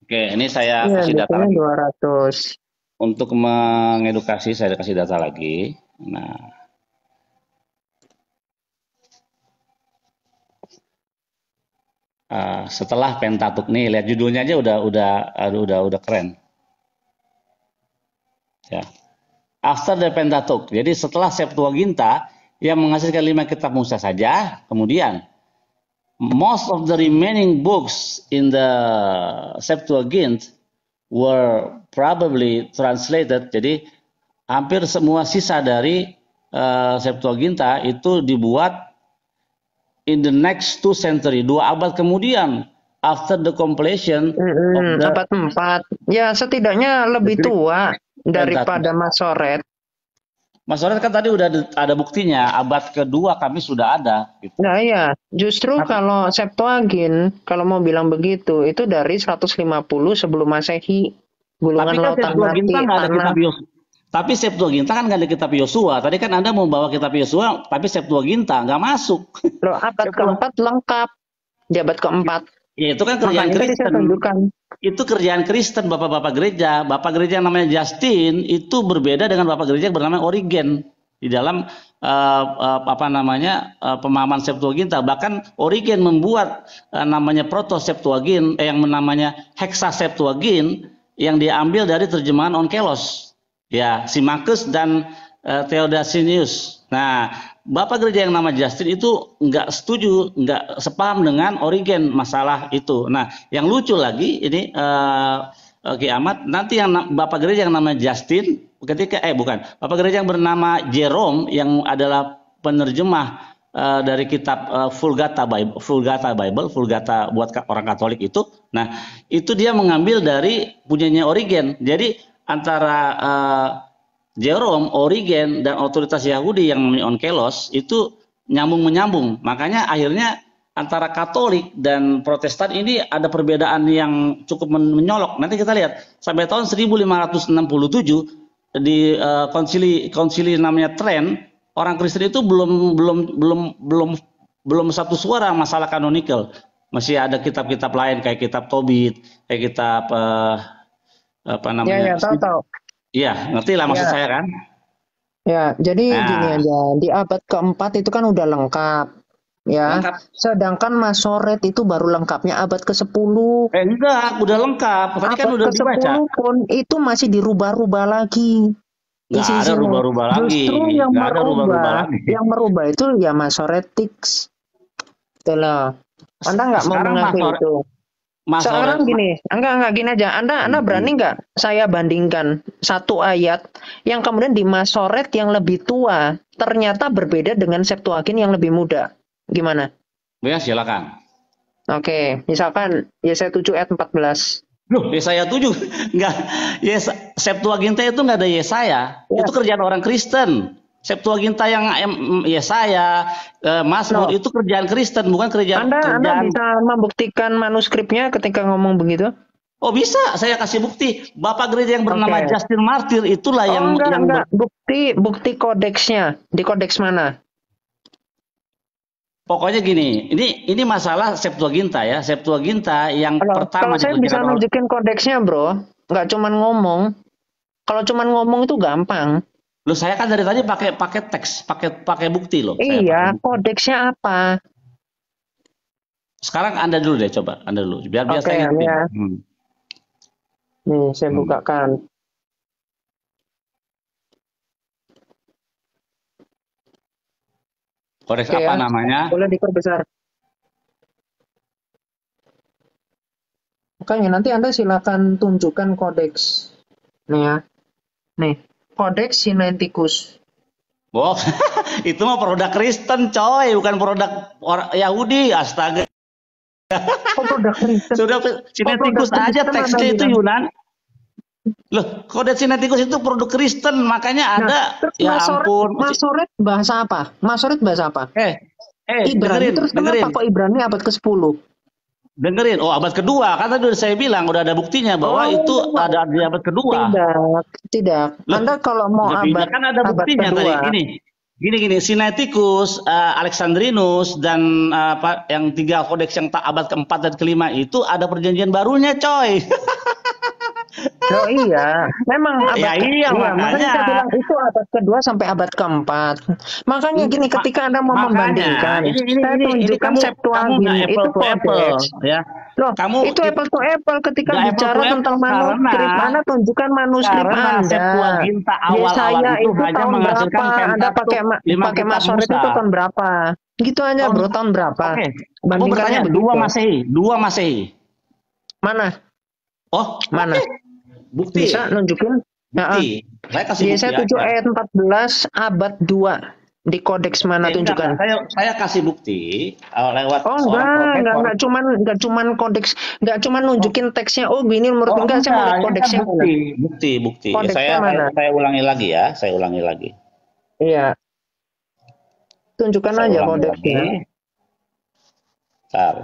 Oke, ini saya kasih data lagi. 200. Untuk mengedukasi saya kasih data lagi. Nah, setelah Pentatuk nih, lihat judulnya aja udah keren. Ya. After the Pentateuch. Jadi setelah Septuaginta yang menghasilkan 5 kitab Musa saja, kemudian most of the remaining books in the Septuagint were probably translated. Jadi hampir semua sisa dari Septuaginta itu dibuat in the next 2 century, 2 abad kemudian, after the completion of the abad 4. Ya, setidaknya lebih tua daripada Masoret. Masoret kan tadi udah ada buktinya, abad kedua kami sudah ada. Gitu. Nah iya, justru kalau Septuagint, kalau mau bilang begitu, itu dari 150 sebelum Masehi. Gulungan lautan mati, tanah. Tapi Septuaginta kan nggak ada kitab Yosua. Tadi kan Anda mau bawa kitab Yosua, tapi Septuaginta nggak masuk. Loh, abad keempat lengkap. Di abad keempat. Ya, itu kan kerjaan Kristen. Itu kerjaan Kristen, bapak-bapak gereja. Bapak gereja yang namanya Justin itu berbeda dengan bapak gereja yang bernama Origen di dalam pemahaman Septuaginta. Bahkan Origen membuat namanya Proto Septuagint, yang namanya Hexa Septuagint yang diambil dari terjemahan Onkelos. Ya, Symmachus dan Theodosius. Nah, bapak gereja yang nama Justin itu nggak setuju, nggak sepaham dengan Origen masalah itu. Nah, yang lucu lagi ini Kiamat, nanti yang bapak gereja yang nama Justin, bapak gereja yang bernama Jerome yang adalah penerjemah dari kitab Vulgata Vulgata buat orang Katolik itu. Nah, itu dia mengambil dari punyanya Origen. Jadi antara Jerome, Origen, dan otoritas Yahudi yang namanya Onkelos itu nyambung-menyambung. Makanya akhirnya antara Katolik dan Protestan ini ada perbedaan yang cukup menyolok. Nanti kita lihat sampai tahun 1567 di konsili namanya Trent, orang Kristen itu belum satu suara masalah kanonikal. Masih ada kitab-kitab lain kayak kitab Tobit, kayak kitab Ya, tahu. Iya, ngerti lah maksud saya kan? Ya, jadi gini aja, di abad keempat itu kan udah lengkap, ya. Lengkap. Sedangkan Masoret itu baru lengkapnya abad ke-10. Enggak, udah lengkap. Tadi kan udah dibaca. Abad ke-10 pun itu masih dirubah-rubah lagi. Nggak ada rubah-rubah lagi. Justru yang merubah itu ya Masoretics. Itulah. Anda nggak mau mengakui itu. Sekarang gini, enggak gini aja. Anda berani nggak saya bandingkan satu ayat yang kemudian di Masoret yang lebih tua ternyata berbeda dengan Septuagint yang lebih muda. Gimana? Ya, silakan. Oke, misalkan Yesaya 7 ayat 14. Loh, Yesaya 7 enggak. Septuaginta itu enggak ada Yesaya. Ya. Itu kerjaan orang Kristen. Septuaginta yang Yesaya, Mazmur itu kerjaan Kristen, bukan kerjaan. Anda bisa membuktikan manuskripnya ketika ngomong begitu? Oh bisa, saya kasih bukti. Bapak gereja yang bernama Oke. Justin Martyr itulah Oh, yang enggak. Bukti kodeksnya. Di kodeks mana? pokoknya gini. Ini masalah Septuaginta ya. Septuaginta yang Kalau pertama saya bisa dikerjakan oleh. nunjukin kodeksnya, bro. Nggak cuman ngomong. Kalau cuman ngomong itu gampang. Loh, saya kan dari tadi pakai teks, pakai bukti loh. Saya Iya, pakai bukti. kodeksnya apa? Sekarang Anda dulu deh, coba Anda dulu. Biar Oke, saya ngerti. ya. Nih, saya bukakan. Kodeks Oke, apa ya. namanya? Boleh diperbesar. Makanya nanti Anda silakan tunjukkan kodeks. Nih ya. Nih, kodeks Sinaiticus. Wow, itu mah produk Kristen, coy, bukan produk orang Yahudi. Astaga. Oh, produk Kristen. Sudah Sinaiticus produk aja Kristen teksnya ada itu bilang. Yunan. Loh, Kodeks Sinaiticus itu produk Kristen, makanya ada. Terus Ya ampun. Masoret bahasa apa? Masoret bahasa apa? Ibrani. Terus dengerin. kenapa kok Ibrani abad ke-10? Dengerin. Oh, abad kedua. Kan tadi udah saya bilang, udah ada buktinya bahwa itu ada di abad kedua. Tidak. Loh, Anda kalau mau abad kan ada buktinya kedua. tadi. Gini, Sinaiticus, Alexandrinus, dan yang 3 kodeks yang abad keempat dan kelima itu ada perjanjian barunya, coy. Oh iya, memang abad makanya saya bilang itu abad kedua sampai abad keempat. Makanya gini, ketika Anda mau membandingkan, saya tunjukkan Septuagint itu kodeks. Ya. Loh, itu apple to apple ketika bicara tentang manuskrip. Anda tunjukkan manuskrip Anda. Yesaya itu tahun berapa? Anda pakai Masoret itu tahun berapa? Gitu aja, bro, tahun berapa? Oke. Bandingkannya begitu. 2 Masehi. Mana? Oh, mana? Bukti. Bisa nunjukin? Bukti. Saya kasih bukti. Yesaya 7 ayat 14 abad 2. Di kodeks mana tunjukkan? Saya kasih bukti lewat enggak cuman kodeks, enggak cuman nunjukin teksnya. Oh, gini menurut enggak, saya mau lihat kodeksnya. Bukti. Kodeksnya saya ulangi lagi ya, Iya. Tunjukkan aja kodeksnya. Bentar.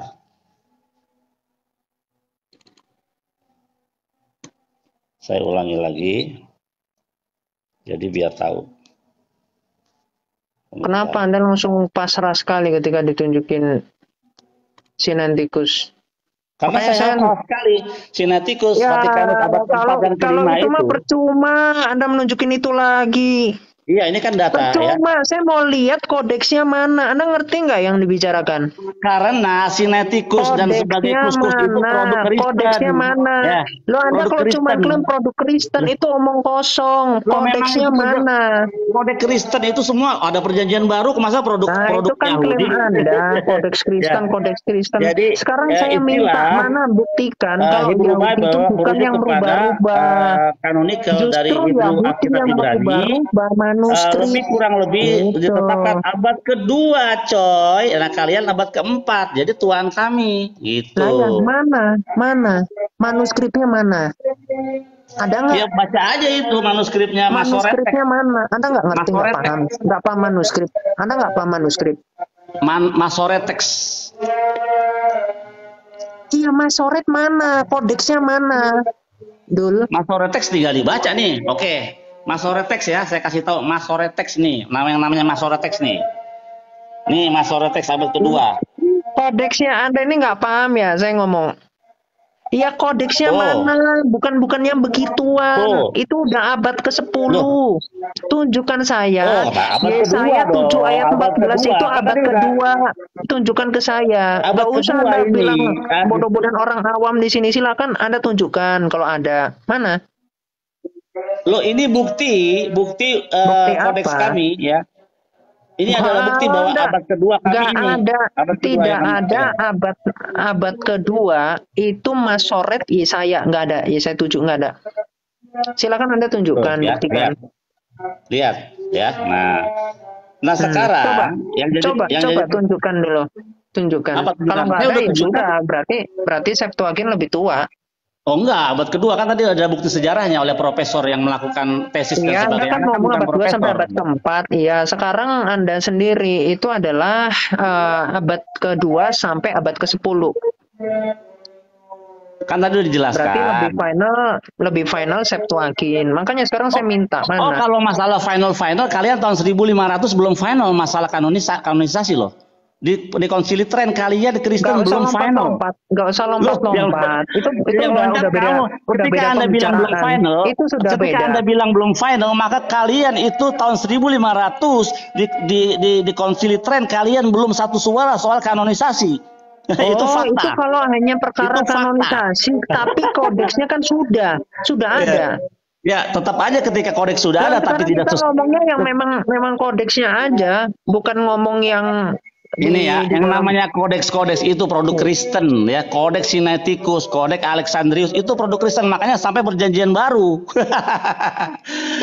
Saya ulangi lagi. Jadi biar tahu. Kenapa Anda langsung pasrah sekali ketika ditunjukin Sinaiticus? Karena saya pasrah sekali. Sinaiticus, Vatikanus abad keempat dan kelima itu. Kalau itu mah percuma Anda menunjukin itu lagi. Iya, ini kan data. Percuma, saya mau lihat kodeksnya mana. Anda ngerti nggak yang dibicarakan? Karena Sinaiticus dan sebagai kuskus itu produk Kristen. Kodeksnya mana? Ya. Lo Anda kalau cuma klaim produk Kristen itu omong kosong. Kodeksnya mana? Kodeks Kristen itu semua ada perjanjian baru, masa produk itu kan Yahudi. Klaim Anda, kodeks Kristen. Jadi, sekarang saya minta mana buktikan kalau Yahudi itu bukan yang rubah-rubah. Kanonikel dari Hebrew Alkitab Ibrani. Lebih kurang lebih ditetapkan abad kedua, coy. Nah, kalian abad keempat, jadi tuan kami, gitu. Nah, yang mana? Manuskripnya mana? Ada nggak? Ya baca aja itu manuskripnya. Manuskripnya mana? Anda nggak ngerti, nggak paham manuskrip. Anda nggak paham manuskrip. Masoretex. Iya, Masoret mana? Kodeksnya mana? Dul. Masoretex tinggal dibaca nih. Oke. Masoretex ya, saya kasih tahu Masoretex nih, namanya Masoretex nih. Nih Masoretex abad kedua. Kodeksnya Anda ini nggak paham ya, saya ngomong. Iya, kodeksnya mana? Bukan yang begituan. Itu udah abad ke-10. Tunjukkan saya. Yesaya 7 ayat 14 itu abad kedua. Tunjukkan ke saya. Nggak usah Anda bilang bodoh-bodohan orang awam di sini. Silakan Anda tunjukkan kalau ada. Mana? Loh, ini bukti kodeks kami ya. Ini adalah bukti bahwa abad kedua kami tidak ada abad kedua itu Masoret Yesaya, nggak ada. Yesaya 7 nggak ada. Silakan Anda tunjukkan, buktikan. Lihat ya. Nah sekarang coba tunjukkan dulu. Tunjukkan. Kalau nggak ada ya sudah, berarti Septuagint lebih tua. Oh enggak, abad kedua kan tadi ada bukti sejarahnya oleh profesor yang melakukan tesis dan sebagainya. Iya, kan ngomong abad 2 sampai abad keempat. Iya, sekarang Anda sendiri itu adalah abad kedua sampai abad ke-10. Kan tadi udah dijelaskan. Berarti lebih final Septuagint. Makanya sekarang saya minta mana? Oh, kalau masalah final kalian tahun 1500 belum final masalah kanonisasi loh. Di Konsili Tren kalian di Kristen belum final. Nggak usah lompat-lompat. Itu udah beda. Ketika Anda bilang belum final, itu sudah ketika beda. Anda bilang belum final, maka kalian itu tahun 1500 di Konsili Tren kalian belum satu suara soal kanonisasi. Itu fakta. Itu kalau hanya perkara kanonisasi, tapi kodeksnya kan sudah ada. Ya, tetap aja ketika kodeks sudah ada, tapi tidak kita ngomongnya yang memang kodeksnya aja, bukan ngomong yang ini ya, yang namanya kodeks itu produk Kristen ya, kodeks Sinaiticus, kodeks Alexandrius itu produk Kristen, makanya sampai perjanjian baru.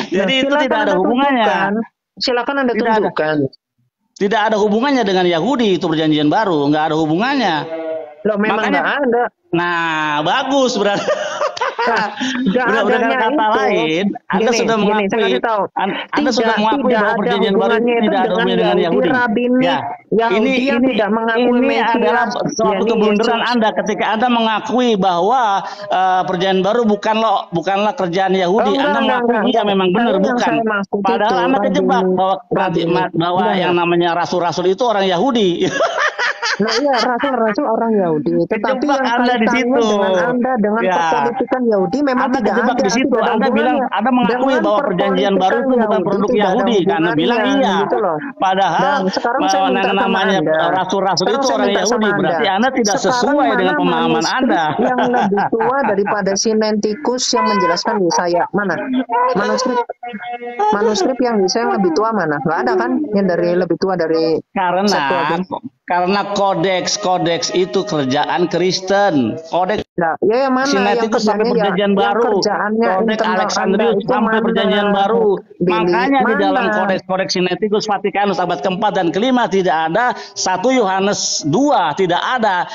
Jadi itu tidak ada hubungannya. Silakan Anda tunjukkan. Tidak ada hubungannya dengan Yahudi itu perjanjian baru, nggak ada hubungannya. Loh, memang nggak ada. Nah, bagus berarti. Dengan kata lain, Anda sudah mengakui bahwa perjanjian baru tidak ada hubungannya dengan Yahudi. Ini tidak mengakui ini adalah suatu keblunderan Anda ketika Anda mengakui bahwa perjanjian baru bukanlah kerjaan Yahudi. Anda mengakui iya memang benar bukan. Padahal Anda kejebak bahwa yang namanya rasul-rasul itu orang Yahudi. Nah iya, rasul-rasul orang Yahudi. Tetapi yang kaitannya dengan Anda dengan perpolitikan Yahudi memang Anda tidak ada. Di situ. Anda bilang, Anda mengakui bahwa perjanjian baru itu bukan produk Yahudi. Karena bilang iya. Gitu loh. Padahal sekarang saya minta namanya rasul-rasul itu orang Yahudi. Berarti Anda tidak sesuai dengan pemahaman Anda. Yang lebih tua daripada Sinaiticus yang menjelaskan Yesaya mana? Manuskrip yang Yesaya lebih tua mana? Nggak ada kan? Yang dari lebih tua dari karena kodeks itu kerjaan Kristen. Kodeks Sinaiticus sampai perjanjian baru. Kodeks Alexandrius sampai perjanjian baru. Makanya di dalam kodeks Sinaiticus Vatikanus abad keempat dan kelima tidak ada 1 Yohanes 2, tidak ada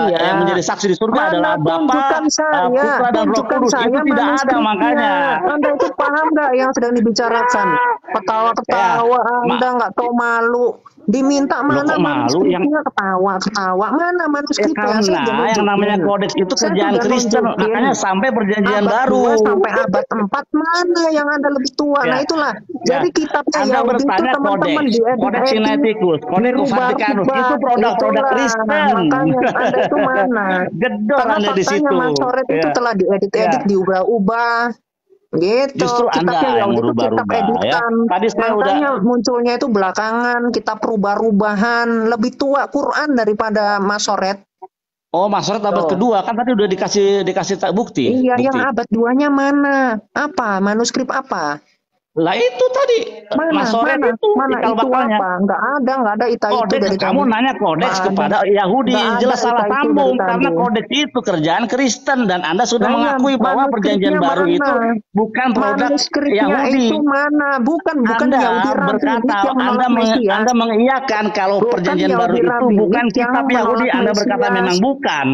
yang menjadi saksi di surga adalah Bapa, Putra dan Roh Kudus. Itu tidak ada makanya. Anda itu paham nggak yang sedang dibicarakan? Ketawa-ketawa, Anda nggak tahu malu. Diminta mana manuskripnya, ketawa mana manuskripnya? Karena yang namanya kodeks itu kerjaan Kristen, makanya sampai perjanjian baru sampai abad 4 mana yang Anda lebih tua. Nah itulah. Jadi kitabnya Anda bertanya kodeks Sinaiticus, kodeks Vatikanus itu produk Kristen. Makanya Anda itu mana? Gedor Anda di situ. Masoret itu telah diedit-edit, diubah-ubah. Gitu. Justru Anda yang merubah-rubah ya. Tadi saya munculnya itu belakangan, kitab rubah-rubahan, lebih tua Quran daripada Masoret. Oh, Masoret abad kedua kan tadi udah dikasih bukti. Iya, yang abad 2-nya mana? Apa? Manuskrip apa? Lah itu tadi Masoret itu ikal bakalnya. Nggak ada itu dari kamu nanya kodeks kepada Yahudi, jelas salah sambung karena kodeks itu kerjaan Kristen dan Anda sudah mengakui bahwa perjanjian baru itu bukan produk Yahudi. Itu mana? Bukan Yahudi berkata Anda mengiyakan kalau perjanjian baru itu bukan kitab Yahudi, Anda berkata memang bukan.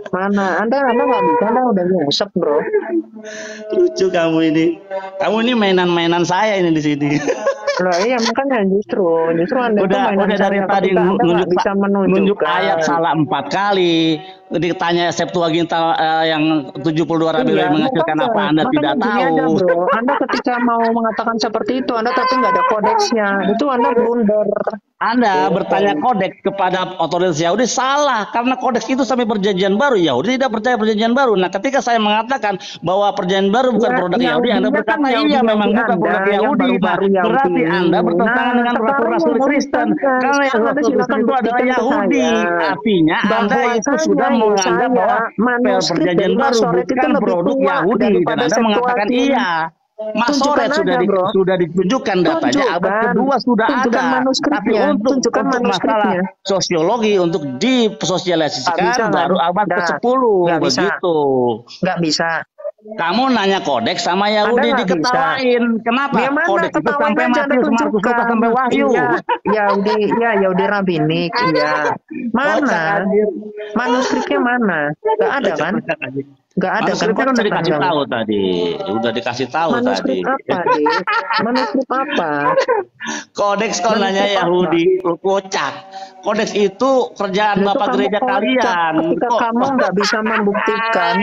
Mana? Anda nggak bisa, Anda udah nyesep, bro. Lucu kamu ini mainan-mainan saya ini di sini. Loh iya makanya justru Anda udah dari tadi nunjuk ayat salah 4 kali. Ditanya Septuaginta yang 72 Rabi menghasilkan apa Anda tidak tahu. Aja, bro. Anda ketika mau mengatakan seperti itu Anda tapi nggak ada kodeksnya. Itu Anda blunder. Anda bertanya kodeks kepada otoritas Yahudi salah karena kodeks itu sampai perjanjian baru. Yahudi tidak percaya perjanjian baru. Nah, ketika saya mengatakan bahwa perjanjian baru bukan produk Yahudi, Anda berkata iya memang bukan produk Yahudi. Berarti Anda bertentangan dengan rasul-rasul Kristen. Karena rasul Kristen itu adalah Yahudi. Artinya Anda itu sudah menganggap bahwa perjanjian baru bukan produk Yahudi dan Anda mengatakan iya. Masoret sudah ditunjukkan datanya, abad kedua sudah ada. Tapi untuk masalah sosiologi untuk disosialisasikan baru abad ke-10 begitu. Nggak bisa. Kamu nanya kodeks sama Yahudi diketawain. Kenapa? Kodeks itu sampai Matius, Markus, Lukas sampai Wahyu. Yahudi rabbinik, iya. Mana? Manuskripnya mana? Nggak ada kan? Nggak ada kan Manuskripnya kan udah kocak dikasih Anda. tahu tadi. Udah dikasih tahu tadi. Manuskrip apa, Dik? Manuskrip apa? Kodeks kalau nanya Manuskrip apa? Yahudi, lu kocak. Kodeks itu kerjaan Itu Bapak kamu gereja kocak kalian. ketika Kok kamu nggak bisa membuktikan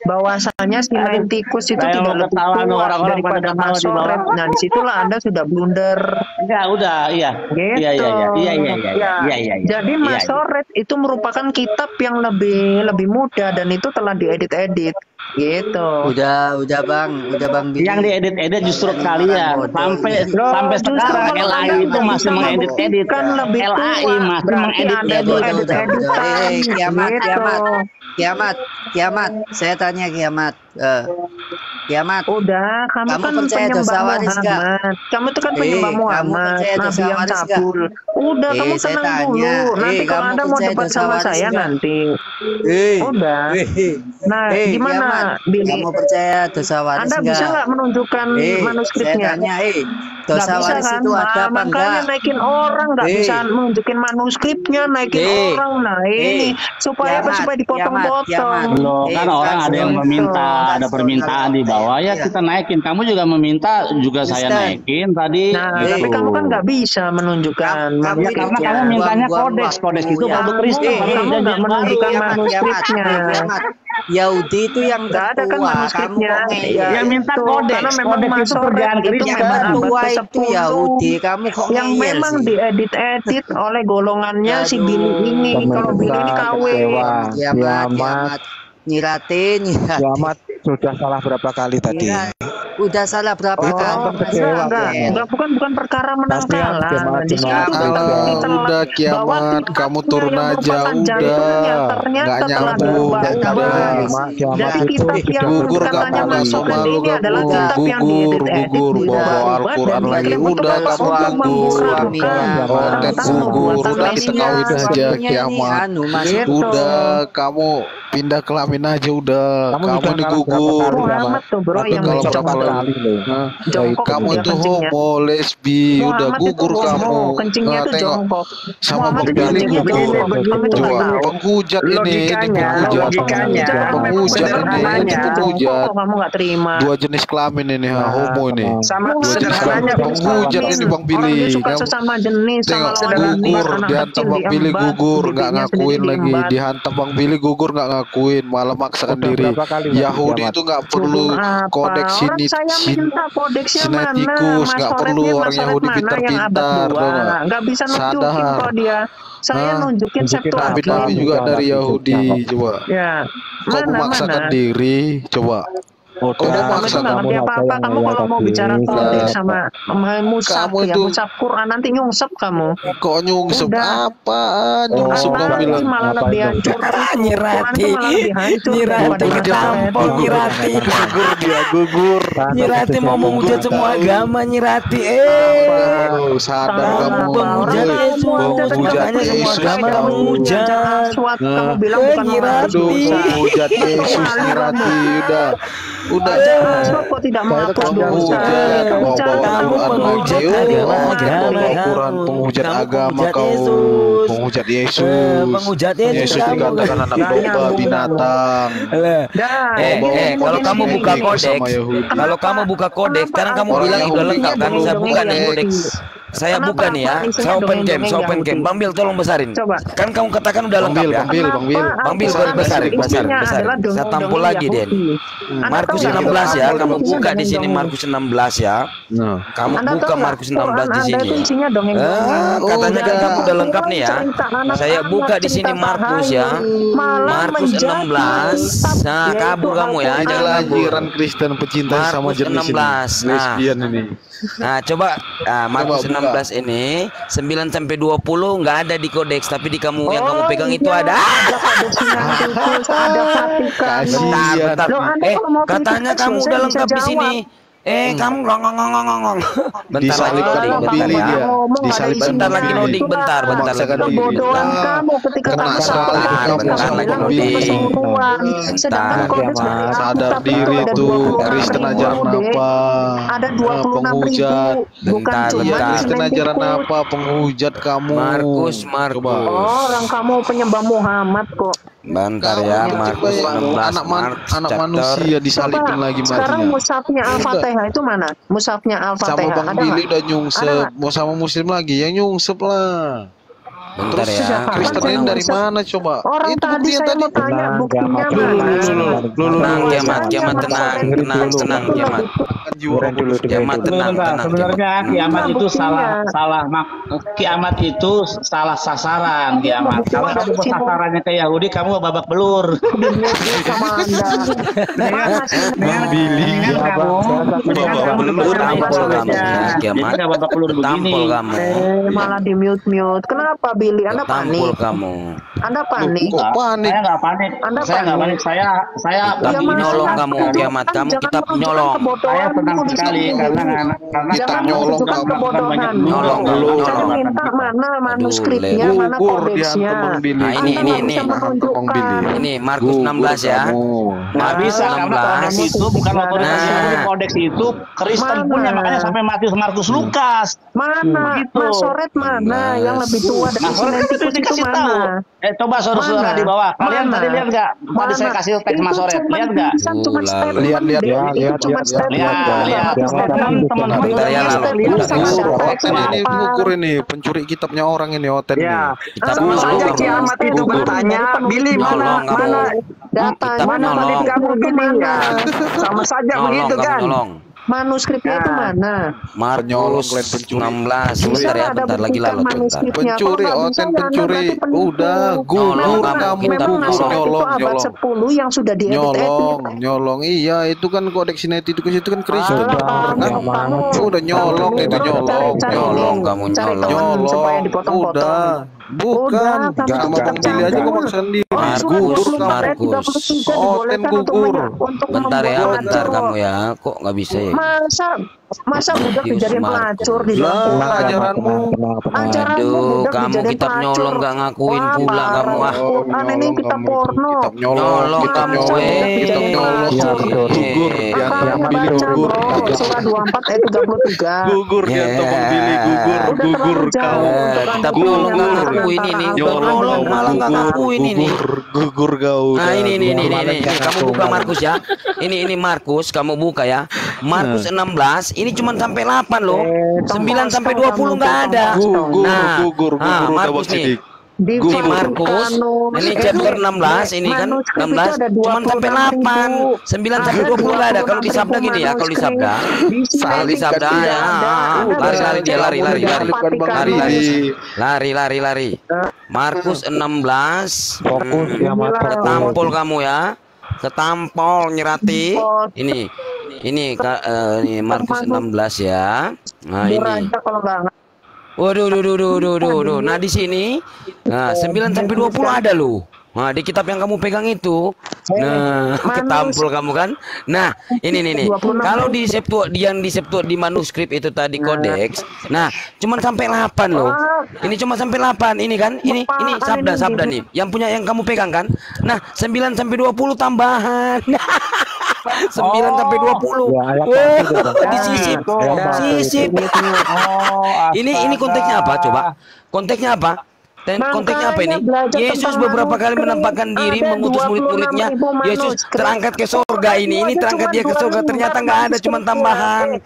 bahwasanya Sinaiticus itu saya mau tidak lebih ketawa nih, tua orang-orang pada daripada ketawa di Masoret. bawah. Nah, disitulah Anda sudah blunder. enggak, udah, iya. Gitu. Iya. Ya. Jadi Masoret itu merupakan kitab yang lebih muda dan itu telah diedit-edit. Gitu. Udah Bang Billy. Yang diedit-edit justru kalian. Sampai Justru sekarang kalau LAI Anda itu nggak masih bisa mengedit-edit. membuktikan lebih tua, LAI masih berarti Anda itu mengedit-edit. edit-editan. Kiamat. Saya tanya Kiamat. Kiamat. Udah, kamu kan percaya penyembah dosa waris nggak? Muhammad. Kamu itu kan penyembah kamu Muhammad, percaya dosa Nabi yang waris nggak? cabul. Udah, kamu saya tenang tanya. dulu. Nanti kalau kamu Anda mau percaya debat dosa sama waris saya nggak? nanti. Eh, Udah. eh, Nah, gimana, Kiamat. Billy? Kamu percaya dosa waris Anda nggak? bisa nggak menunjukkan Saya manuskripnya? tanya, Nggak dosa bisa waris kan? itu ada apa Makanya enggak? naikin orang nggak bisa nunjukin manuskripnya, naikin orang. Nah ini supaya apa? Supaya dipotong-potong. Loh, kan orang ada yang meminta, ada permintaan di bawah ya kita naikin. Kamu juga meminta, juga saya naikin tadi. Nah, tapi kamu kan nggak bisa menunjukkan Ya karena kamu mintanya kodeks itu produk Kristen. Kamu nggak menunjukkan manuskripnya. Yahudi itu yang Nggak ada kan tertua, manuskripnya. kamu kok ngeyel? Ya minta Itu, kodeks. karena memang Kodeks itu Masoret kerjaan itu Kristen. memang abad Tertua itu ke-10 Yahudi, kamu kok yang ngeyel memang sih? diedit-edit oleh golongannya si Billy ini. Kalau Billy ini KW. Kiamat. Nyirate. Kiamat sudah salah berapa kali tadi? Udah salah berapa kali? Enggak, bukan perkara menang Pasti kalah. jemaat- Di sini jemaat tuh udah. ditelan Udah, bahwa Kiamat, kitabnya kamu yang turun aja, merupakan jantungnya udah. ternyata Nggak telah nyambung, diubah-ubah. Kiamat Jadi itu kitab yang gugur katanya kamu, masuk nggak ini malu adalah kamu. kitab yang Gugur, diedit-edit, gugur, bawa diubah-ubah, Al-Quran dan lagi. dikirim untuk Udah, apa? kamu Untuk memburamkan Kodeks tentang gugur, nubuatan udah kita Mesias. kawin aja Waktunya ini Kiamat. Gitu. Udah, kamu pindah ke Lamin aja udah. Kamu sudah ini kalah berapa gugur. kali, Muhammad tuh bro Tapi yang kalau jongkok. berapa kali loh. Hah? Jongkok Kamu dia itu kencingnya. homo, lesbi, udah Muhammad gugur itu kamu. homo, kencingnya Nah, itu tengok jongkok. sama Muhammad Bang itu Billy kencingnya gugur. jongkok. Kamu itu nggak Coba tahu. penghujat ini Logikanya, penghujat sederhananya. penghujat. Kok kamu nggak terima? Dua jenis kelamin ini, homo ini. Sama Dua jenis sederhananya kelamin penghujat ini Bang Billy. Orang dia suka Kamu sesama jenis sama tengok lawan jenis, gugur, anak dihantam kecil Bang Billy diembat, gugur, nggak bibirnya ngakuin sendiri lagi, diembat. dihantam Bang Billy gugur nggak ngakuin, malah maksakan Udah diri. berapa kali, Bang, Yahudi Kiamat? itu nggak perlu Gugur apa? kodeks Orang saya minta kodeksnya mana? sinetikus, nggak perlu Masoretnya orang Yahudi mana yang abad pintar-pintar, tau 2? nggak? Nggak bisa nunjukin Sadar. kok dia. Saya Hah? nunjukin Nabi-nabi Septuagint. juga dari Yahudi, coba. Ya. Kau memaksakan diri, coba. Kau Kamu itu memaksakan. nggak ngerti apa-apa. Kamu kalau mau bicara kodeks sama musab Kamu ya, itu- musab Quran nanti nyungsep kamu. Kok nyungsep Udah. apaan? Nyungsep kamu Apaan bilang. sih malah lebih hancur. Nyirati. Quran itu malah lebih hancur Nyirati daripada ketampol, Masoret. Nyirati. Gugur dia, gugur. Nyirati mau menghujat semua agama, Nyirati. Oh, sadar kamu. penghujat Yesus, makanya semua Yesus agama kamu. menghujat. Kamu bilang bukan Nyirati. Aduh, penghujat Yesus, Nyirati. Udah. Aswad kok tidak menghapus dosa. Kamu cara Kamu penghujat agama. Al-Quran, penghujat Kamu agama penghujat kau. Yesus. Penghujat Yesus. Penghujat Yesus Yesus kamu. dikatakan anak domba binatang. Dah. Kalau kamu buka Ikut kodeks, sama Yahudi. kalau kamu buka kodeks, sekarang kamu Orang bilang udah Yahudi lengkap kan? Saya buka nih kodeks. Saya Kenapa buka nih ya. isinya Saya open dongeng-dongeng game, saya open Yahudi? game. Bang Bil tolong besarin. Coba. Kan kamu katakan udah Bang lengkap Bil, ya. Bang Bil, Bang Bil. Bang Bil Al-Quran besarin, isinya besarin. adalah Saya dongeng-dongeng tampol lagi, Den. Yahudi. Anda Markus tahu nggak 16 ya, Al-Quran kamu isinya buka di sini dongeng-dongeng? Markus 16 ya. Nah, Kamu Anda buka tahu nggak, Markus 16 di Quran sini. Anda itu isinya dongeng-dongeng. Katanya kan kamu udah lengkap nih ya. Cerita anak-anak, Saya buka di sini cerita Markus ya. Tahayu. Malah Markus menjadi 16. kitab, Nah, yaitu kabur kamu ya, Al-Quran. jangan kabur. Lahiran Kristen pecinta sama Markus jenis 16. ini. Lesbian ini. Nah, coba Markus Coba buka. 16 ini 9 sampai 20 nggak ada di kodeks, tapi di kamu yang kamu pegang itu iya, ada. Ada kodeks Sinaiticus, ada Vatikan. Kasihan. Bentar. Loh, Anda kalau mau Katanya kritik kamu saya udah bisa lengkap di sini. jawab. Kamu ngong. Bentar lagi Disalibkan loading, Bang bentar Billy ya. dia. Disalibkan Bentar Bang lagi Billy. loading, bentar lagi Memaksakan loading. diri. Kebodohan Ah, kamu ketika kena kamu sekali satu kamu kamu sama bilang Bang itu Billy. keseluruhan. Sedangkan Bentar, kodeks dari Kiamat. aku Sadar tapi diri ada tuh 26.000, Kristen ajaran Dek. apa? Ada 26.000, penghujat. bukan Bentar, cuma Iya, bentar. Kristen ajaran Sinaiticus. apa? Penghujat kamu. Markus. Coba. Orang kamu penyembah Muhammad kok. Bentar ya, Markus 16 anak manusia disalibin lagi sekarang matinya. musafnya Al-Fatihah itu mana? Musafnya Sama Al-Fatihah Bang ada Billy nggak? udah nyungsep, mau sama Muslim lagi yang nyungsep lah. Bentar Terus ya. Kristen ini dari mana coba? Orang Itu tadi buktinya saya tadi. mau tanya buktinya mana? Tenang, kiamat tenang, kiamat. Kiamat tenang. Sebenarnya kiamat itu kiamat itu salah sasaran kiamat. Kalau kamu sasarannya ke Yahudi, kamu babak belur. Sama Anda. Bang Billy. Babak belur, tampol kamu. Kiamat. Jadi babak belur begini. Tampol kamu. Malah di mute. Kenapa Billy? Anda Tampol panik? kamu. Anda panik? Kok panik? Saya nggak panik. Saya nggak panik. Saya Kitab nyolong kamu, kiamat kamu kitab nyolong. Saya senang sekali karena Jangan nyolong menunjukkan kamu. kebodohan. Nyolong. Saya minta mana manuskripnya, mana kodeksnya. Nah, ini. Ini Markus 16 ya. Nggak bisa karena kodeks 16. itu bukan otoritas Yahudi. Kodeks itu Kristen punya, makanya sampai Matius, Markus, Lukas. Mana? Begitu. Masoret mana? Yang lebih tua dari Masoret itu Sinaiticus itu dikasih tahu. mana? Coba saudara-saudara Mana? di bawah. Kalian Mana? tadi lihat nggak? Tadi saya kasih teks Masoret. Lihat nggak? Cuma statement. Lihat. Itu cuma statement. Teman-teman. Bentar ya, lalu. Oten ini ngukur ini, pencuri kitabnya orang ini Oten ini. Ya, Kitab sama saja nyolong. kiamat itu bertanya, Billy Nyolong mana kamu. Datanya Kitab mana nyolong. menit kamu Billy ya? Sama saja Nyolong begitu kamu kan? nyolong. manuskripnya itu mana? Penyolong, Markus pencuri. 16. Bisa Bentar ya, ada bentar lagi buktikan lalu bentar. manuskripnya. Pencuri, Kalau nggak bisa, Oten ya Anda pencuri. berarti penipu. Udah, gugur Nyolong kamu, kamu, Memang kitab gugur, Masoret itu nyolong, abad nyolong. 10 yang sudah diedit-edit. Nyolong, iya itu kan kodeks Sinaiticus itu kan Kristen. Alah, kamu Udah nyolong itu nyolong, Nyolong kamu, cari nyolong. teman supaya dipotong-potong. Udah, bukan, Udah, sama Bang Billy aja kok maksa sendiri. Markus, Markus. Oten gugur. Bentar ya, bentar kamu ya. Kok nggak bisa ya? Masa budak Matius, dijadiin Markus. pelacur di dalam Lah, ajaranmu. Aduh, kamu kitab nyolong nggak ngakuin pula kamu ah. Quran ini kitab porno. Kitab nyolong, Nyolong kitab kamu, nyolong, kitab eh. nyolong. Iya, betul. Gugur, yang Makanya Bang Billy baca gugur. bro, surah 24 ayat 33. Gugur dia tuh Bang Billy, gugur, Udah gugur terlalu jauh kau. untuk Anda Kitab nyolong nggak punya ngakuin ini. antara Kitab Al-Quran nyolong dengan malah nggak Al-Quran. ngakuin ini. Gugur kau. Nah dah. ini kamu buka Markus ya. Ini Markus, kamu buka ya. Markus 16, ini cuma sampai 8 loh. 9 sampai 20 nggak ada. Gugur, Nah, udah Markus Bang nih. Sidik. Di Ini Markus, ini chapter 16, ini kan 16, cuma sampai 8, 9 sampai 20 nggak ada. Kalau di sabda gini ya, kalau di sabda ya, lari. Markus 16, Fokus ya Mas. ketampol kamu ya, ketampol nyerati. Ini Markus 16 ya. Nah ini. Kalau nggak Waduh. Nah di sini, nah 9 sampai 20 ada loh. Nah di kitab yang kamu pegang itu, nah ketampul kamu kan. Nah ini nih. Kalau di di manuskrip itu tadi kodeks, nah cuman sampai 8 loh. Ini cuma sampai 8 ini kan. Ini sabda nih. Yang punya yang kamu pegang kan. Nah 9 sampai 20 tambahan. 9 sampai 20. Disisip. Ini konteksnya apa coba? Konteksnya apa? Konteksnya apa ini? Yesus beberapa kali menampakkan diri mengutus murid-muridnya. Yesus terangkat ke surga ini terangkat dia ke surga. Ternyata nggak ada, cuma tambahan.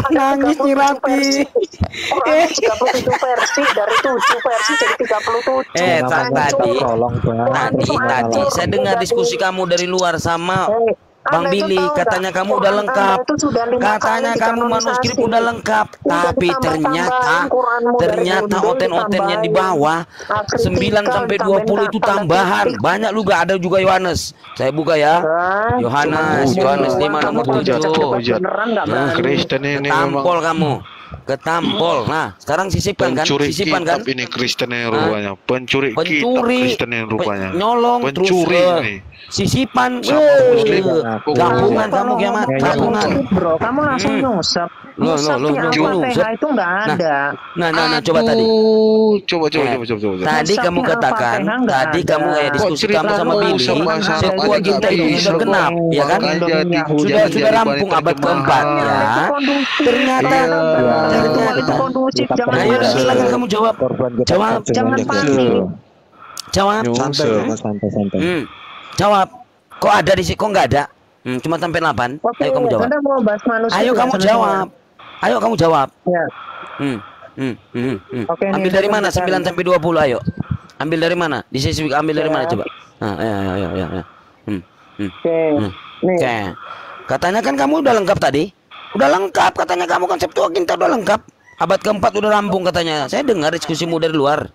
Nangis nyirati. 37 versi dari 7 versi jadi 37. Tadi saya dengar diskusi kamu dari luar sama Bang Billy, katanya kamu udah lengkap. Katanya kamu manuskrip udah lengkap. Tapi ternyata oten-otennya di bawah 9 sampai 20 itu tambahan. Banyak juga, ada juga Yohanes. Saya buka ya. Yohanes 5 nomor 7. Kristen ini Ketampol kamu. Ketampol. Nah, sekarang sisipkan kan? Sisipkan kan? Ini Kristen yang rupanya. Pencuri kitab Kristen yang rupanya. Nyolong pencuri terus. ini. Sisipan. Gabungan kamu kiamat. Gabungan. Bro, kamu langsung nyusap. Musafnya Al-Fatihah itu nggak ada. Nah, coba tadi. Coba. Tadi kamu katakan, kamu diskusi kamu sama Billy, sebuah kita itu sudah genap, ya kan? Sudah rampung abad keempat, ya. Ternyata. Ayo silakan kamu jawab. Jangan panik. Jawab. Santai, Mas, santai. Jawab. Kok ada di sini? Kok nggak ada? Cuma sampai 8. Oke, Ayo kamu jawab. Anda mau bahas manuskrip Ayo ya, kamu sama-sama? jawab. Ayo kamu jawab. Ya. Hmm. Oke, nih, Ambil saya dari mana? bacakan. 9 sampai 20 ayo. Ambil dari mana? Di sisi ambil dari Ya. mana coba? Ayo. Oke. Nih. Oke. Katanya kan kamu udah lengkap tadi. Udah lengkap katanya kamu kan Septuaginta udah lengkap. Abad keempat udah rampung katanya. Saya dengar diskusimu dari luar.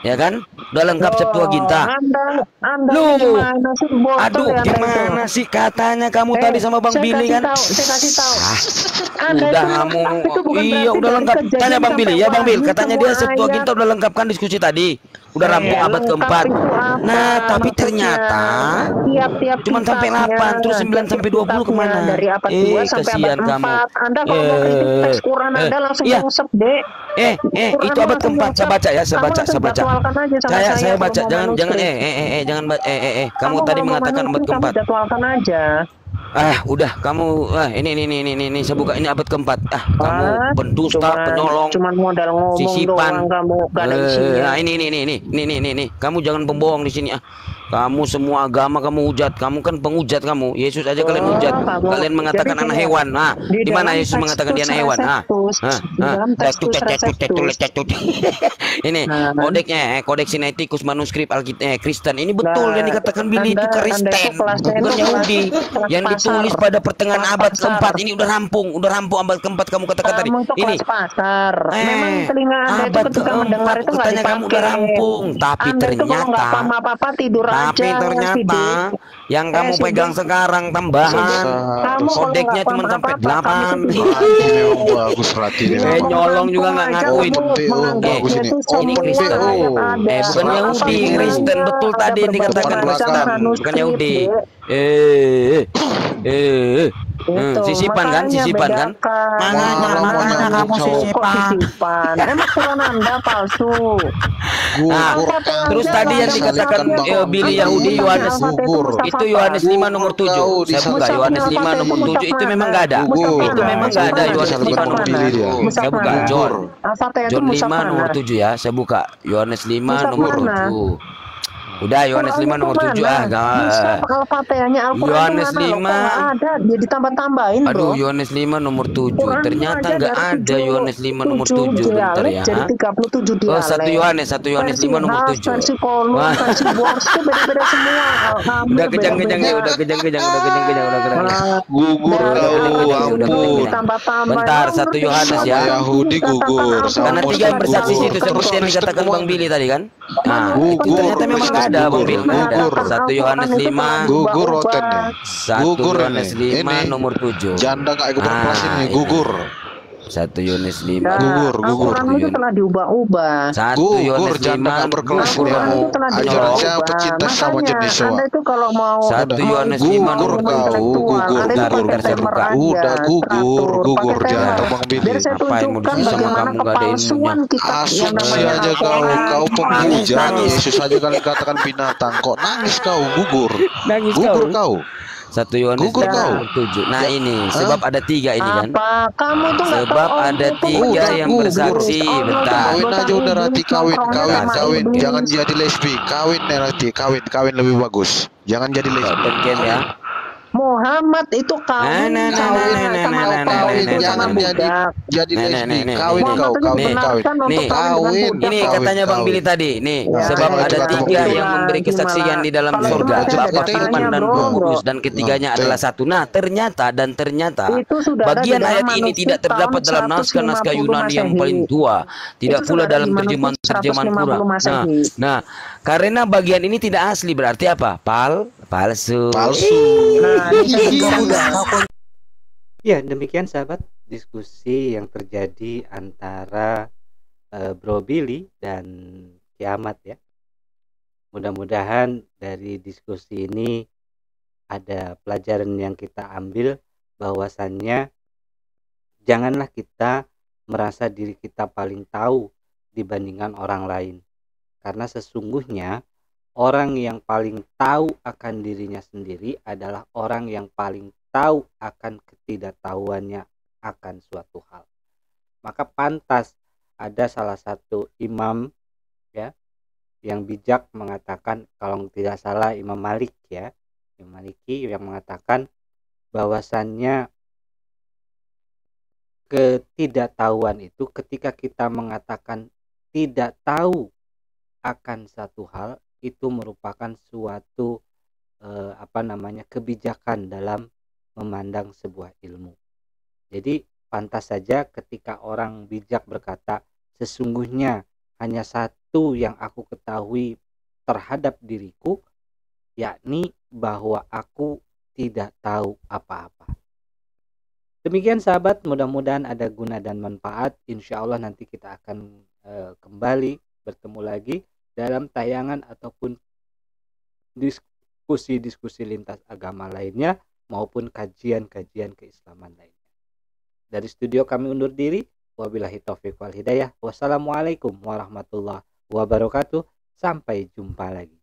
Ya kan? Udah lengkap Septuaginta. Anda Lu. gimana sih? Botol Aduh, ya Anda gimana itu? sih katanya kamu tadi sama Bang saya Billy kasih kan? tahu, saya kasih tahu. Anda Udah itu kamu, lengkap itu bukan iya berarti udah dari lengkap. kejadian Tanya Bang Billy, sampai ya Bang Bill. wahyu Katanya semua dia Septuaginta ayat. udah lengkap kan diskusi tadi. Udah rampung abad Lengkap keempat. itu apa Nah, tapi maksudnya? ternyata Tiap-tiap cuman sampai kitabnya, 8, terus 9 tiap-tiap sampai 20 kitabnya, kemana? dari abad 2 sampai Kasihan abad kamu. 4. Anda kalau mau kritik teks Quran Anda langsung iya. nyungsep, Dek. Itu Quran abad langsung keempat. Saya nyungsep. baca ya, saya Kamu baca. langsung jadwalkan aja sama Saya kalau baca. mau Jangan manuskrip. jangan kamu Kamu tadi kalau mau mengatakan abad manuskrip, kamu keempat. jadwalkan aja. Udah kamu ini saya buka ini abad keempat. Kamu pendusta, penyolong, Cuman modal ngomong sisipan. doang, kamu gak ada isinya. Nah, ini. Kamu jangan pembohong di sini. Kamu semua agama kamu hujat. Kamu kan pengujat kamu. Yesus aja kalian hujat. Kalian mengatakan Jadi anak gini, hewan. di Di mana dalam Yesus mengatakan dia anak hewan? Di dalam tekstus Receptus. Ini kodeks Sinaiticus manuskrip Alkitab Kristen. Ini betul yang dikatakan Billy itu Kristen, bukan Yahudi. Yang ditulis pada pertengahan abad keempat. Ini udah rampung abad keempat kamu katakan tadi. Kamu tuh Ini kelas pasar. Memang telinga Anda itu abad ketika mendengar keempat itu nggak katanya kamu udah dipakai. rampung, tapi Anda itu kalau nggak paham apa-apa tidur tapi aja. ternyata yang kamu pegang sekarang tambahan Kamu kalau kodeknya nggak cuma paham sampai apa-apa, 8. kamu tidur aja. Ini memang bagus Rati ini. Saya nyolong juga nggak ngakuin. bagus ini. Ini Kristen. Bukan Yahudi, Kristen betul tadi yang dikatakan Kristen, bukan Yahudi. Sisipan kan? Makanya kamu sisipan. Emang Quran Anda palsu. Terus tadi yang dikatakan Billy Yahudi Yohanes itu Yohanes 5 nomor 7. Saya buka Yohanes 5 nomor 7 itu memang nggak ada. Itu memang nggak ada Yohanes 5 nomor 7. Saya buka John 5 nomor 7 ya. Saya buka Yohanes 5 nomor 7. Udah Yohanes 5 nomor 7 Al-Fatihahnya Al-Quran Yohanes 5 ada, dia ditambah-tambahin, Bro. Aduh, Yohanes 5 nomor 7. Ternyata nggak ada Yohanes 5 nomor 7. Bentar ya. Jadi 37 dialek. Oh, 1 Yohanes 5 nomor 7. Versi kolom, versi box itu beda-beda semua. Udah kejang-kejang ya, udah kejang-kejang. Gugur kau, ampun. Bentar, 1 Yohanes ya. Yahudi gugur. Karena 3 yang bersaksi situ seperti yang dikatakan Bang Billy tadi kan. Nah, itu ternyata memang nggak ada Bang Billy. Nggak ada. 1 Yohanes 5. Gugur roten nih. 1 Yohanes 5 nomor 7. Janda nggak ikut berkelas ini gugur. 1 Yohanes 5. Gugur. Al-Quran itu telah diubah-ubah. 1 Yohanes 5. Janda nggak berkelas ini. Al-Quran itu telah Ajaran diubah. saya pecinta sama jenis Makanya Anda itu kalau mau 1 Yohanes 5 nomor 7. Bentar saya buka. Udah gugur janda Bang Billy. Biar saya Apa yang mau tunjukkan disini sama bagaimana kamu, nggak ada kepalsuan kitab yang Asumsi namanya aja kau penghujat. Yesus aja kalian katakan binatang. Kok nangis kau gugur? Gugur kau. 1 Yohanes Gugur kau. nomor 7. Nah ini sebab ada 3 ini kan. Apa kamu tuh nggak Sebab tahu ada itu 3 yang gugur. bersaksi. Bentar. Kawin aja udah Rati kawin. Jangan jadi lesbi. Kawin nih Rati kawin lebih bagus. Jangan jadi lesbi. Bengken ya. Muhammad itu kawin jangan jadi lesbi. Kawin kau kawin. Ini katanya Bang Billy tadi. Nih, sebab ada 3 yang memberi kesaksian di dalam surga, Bapa, Firman dan Roh Kudus, dan ketiganya adalah satu. Nah, ternyata bagian ayat ini tidak terdapat dalam naskah-naskah Yunani yang paling tua, tidak pula dalam terjemahan Quran. Nah, karena bagian ini tidak asli berarti apa? Palsu. Ya, demikian sahabat diskusi yang terjadi antara Bro Billy dan Kiamat ya. Mudah-mudahan dari diskusi ini ada pelajaran yang kita ambil, bahwasannya janganlah kita merasa diri kita paling tahu dibandingkan orang lain. Karena sesungguhnya orang yang paling tahu akan dirinya sendiri adalah orang yang paling tahu akan ketidaktahuannya akan suatu hal. Maka pantas ada salah satu imam ya yang bijak mengatakan, kalau tidak salah Imam Malik ya, Imam Maliki yang mengatakan bahwasannya ketidaktahuan itu ketika kita mengatakan tidak tahu akan satu hal, itu merupakan suatu kebijakan dalam memandang sebuah ilmu. Jadi pantas saja ketika orang bijak berkata, sesungguhnya hanya satu yang aku ketahui terhadap diriku, yakni bahwa aku tidak tahu apa-apa. Demikian sahabat, mudah-mudahan ada guna dan manfaat. Insya Allah nanti kita akan kembali bertemu lagi dalam tayangan ataupun diskusi-diskusi lintas agama lainnya maupun kajian-kajian keislaman lainnya. Dari studio kami undur diri. Wabillahi taufiq wal hidayah. Wassalamualaikum warahmatullahi wabarakatuh. Sampai jumpa lagi.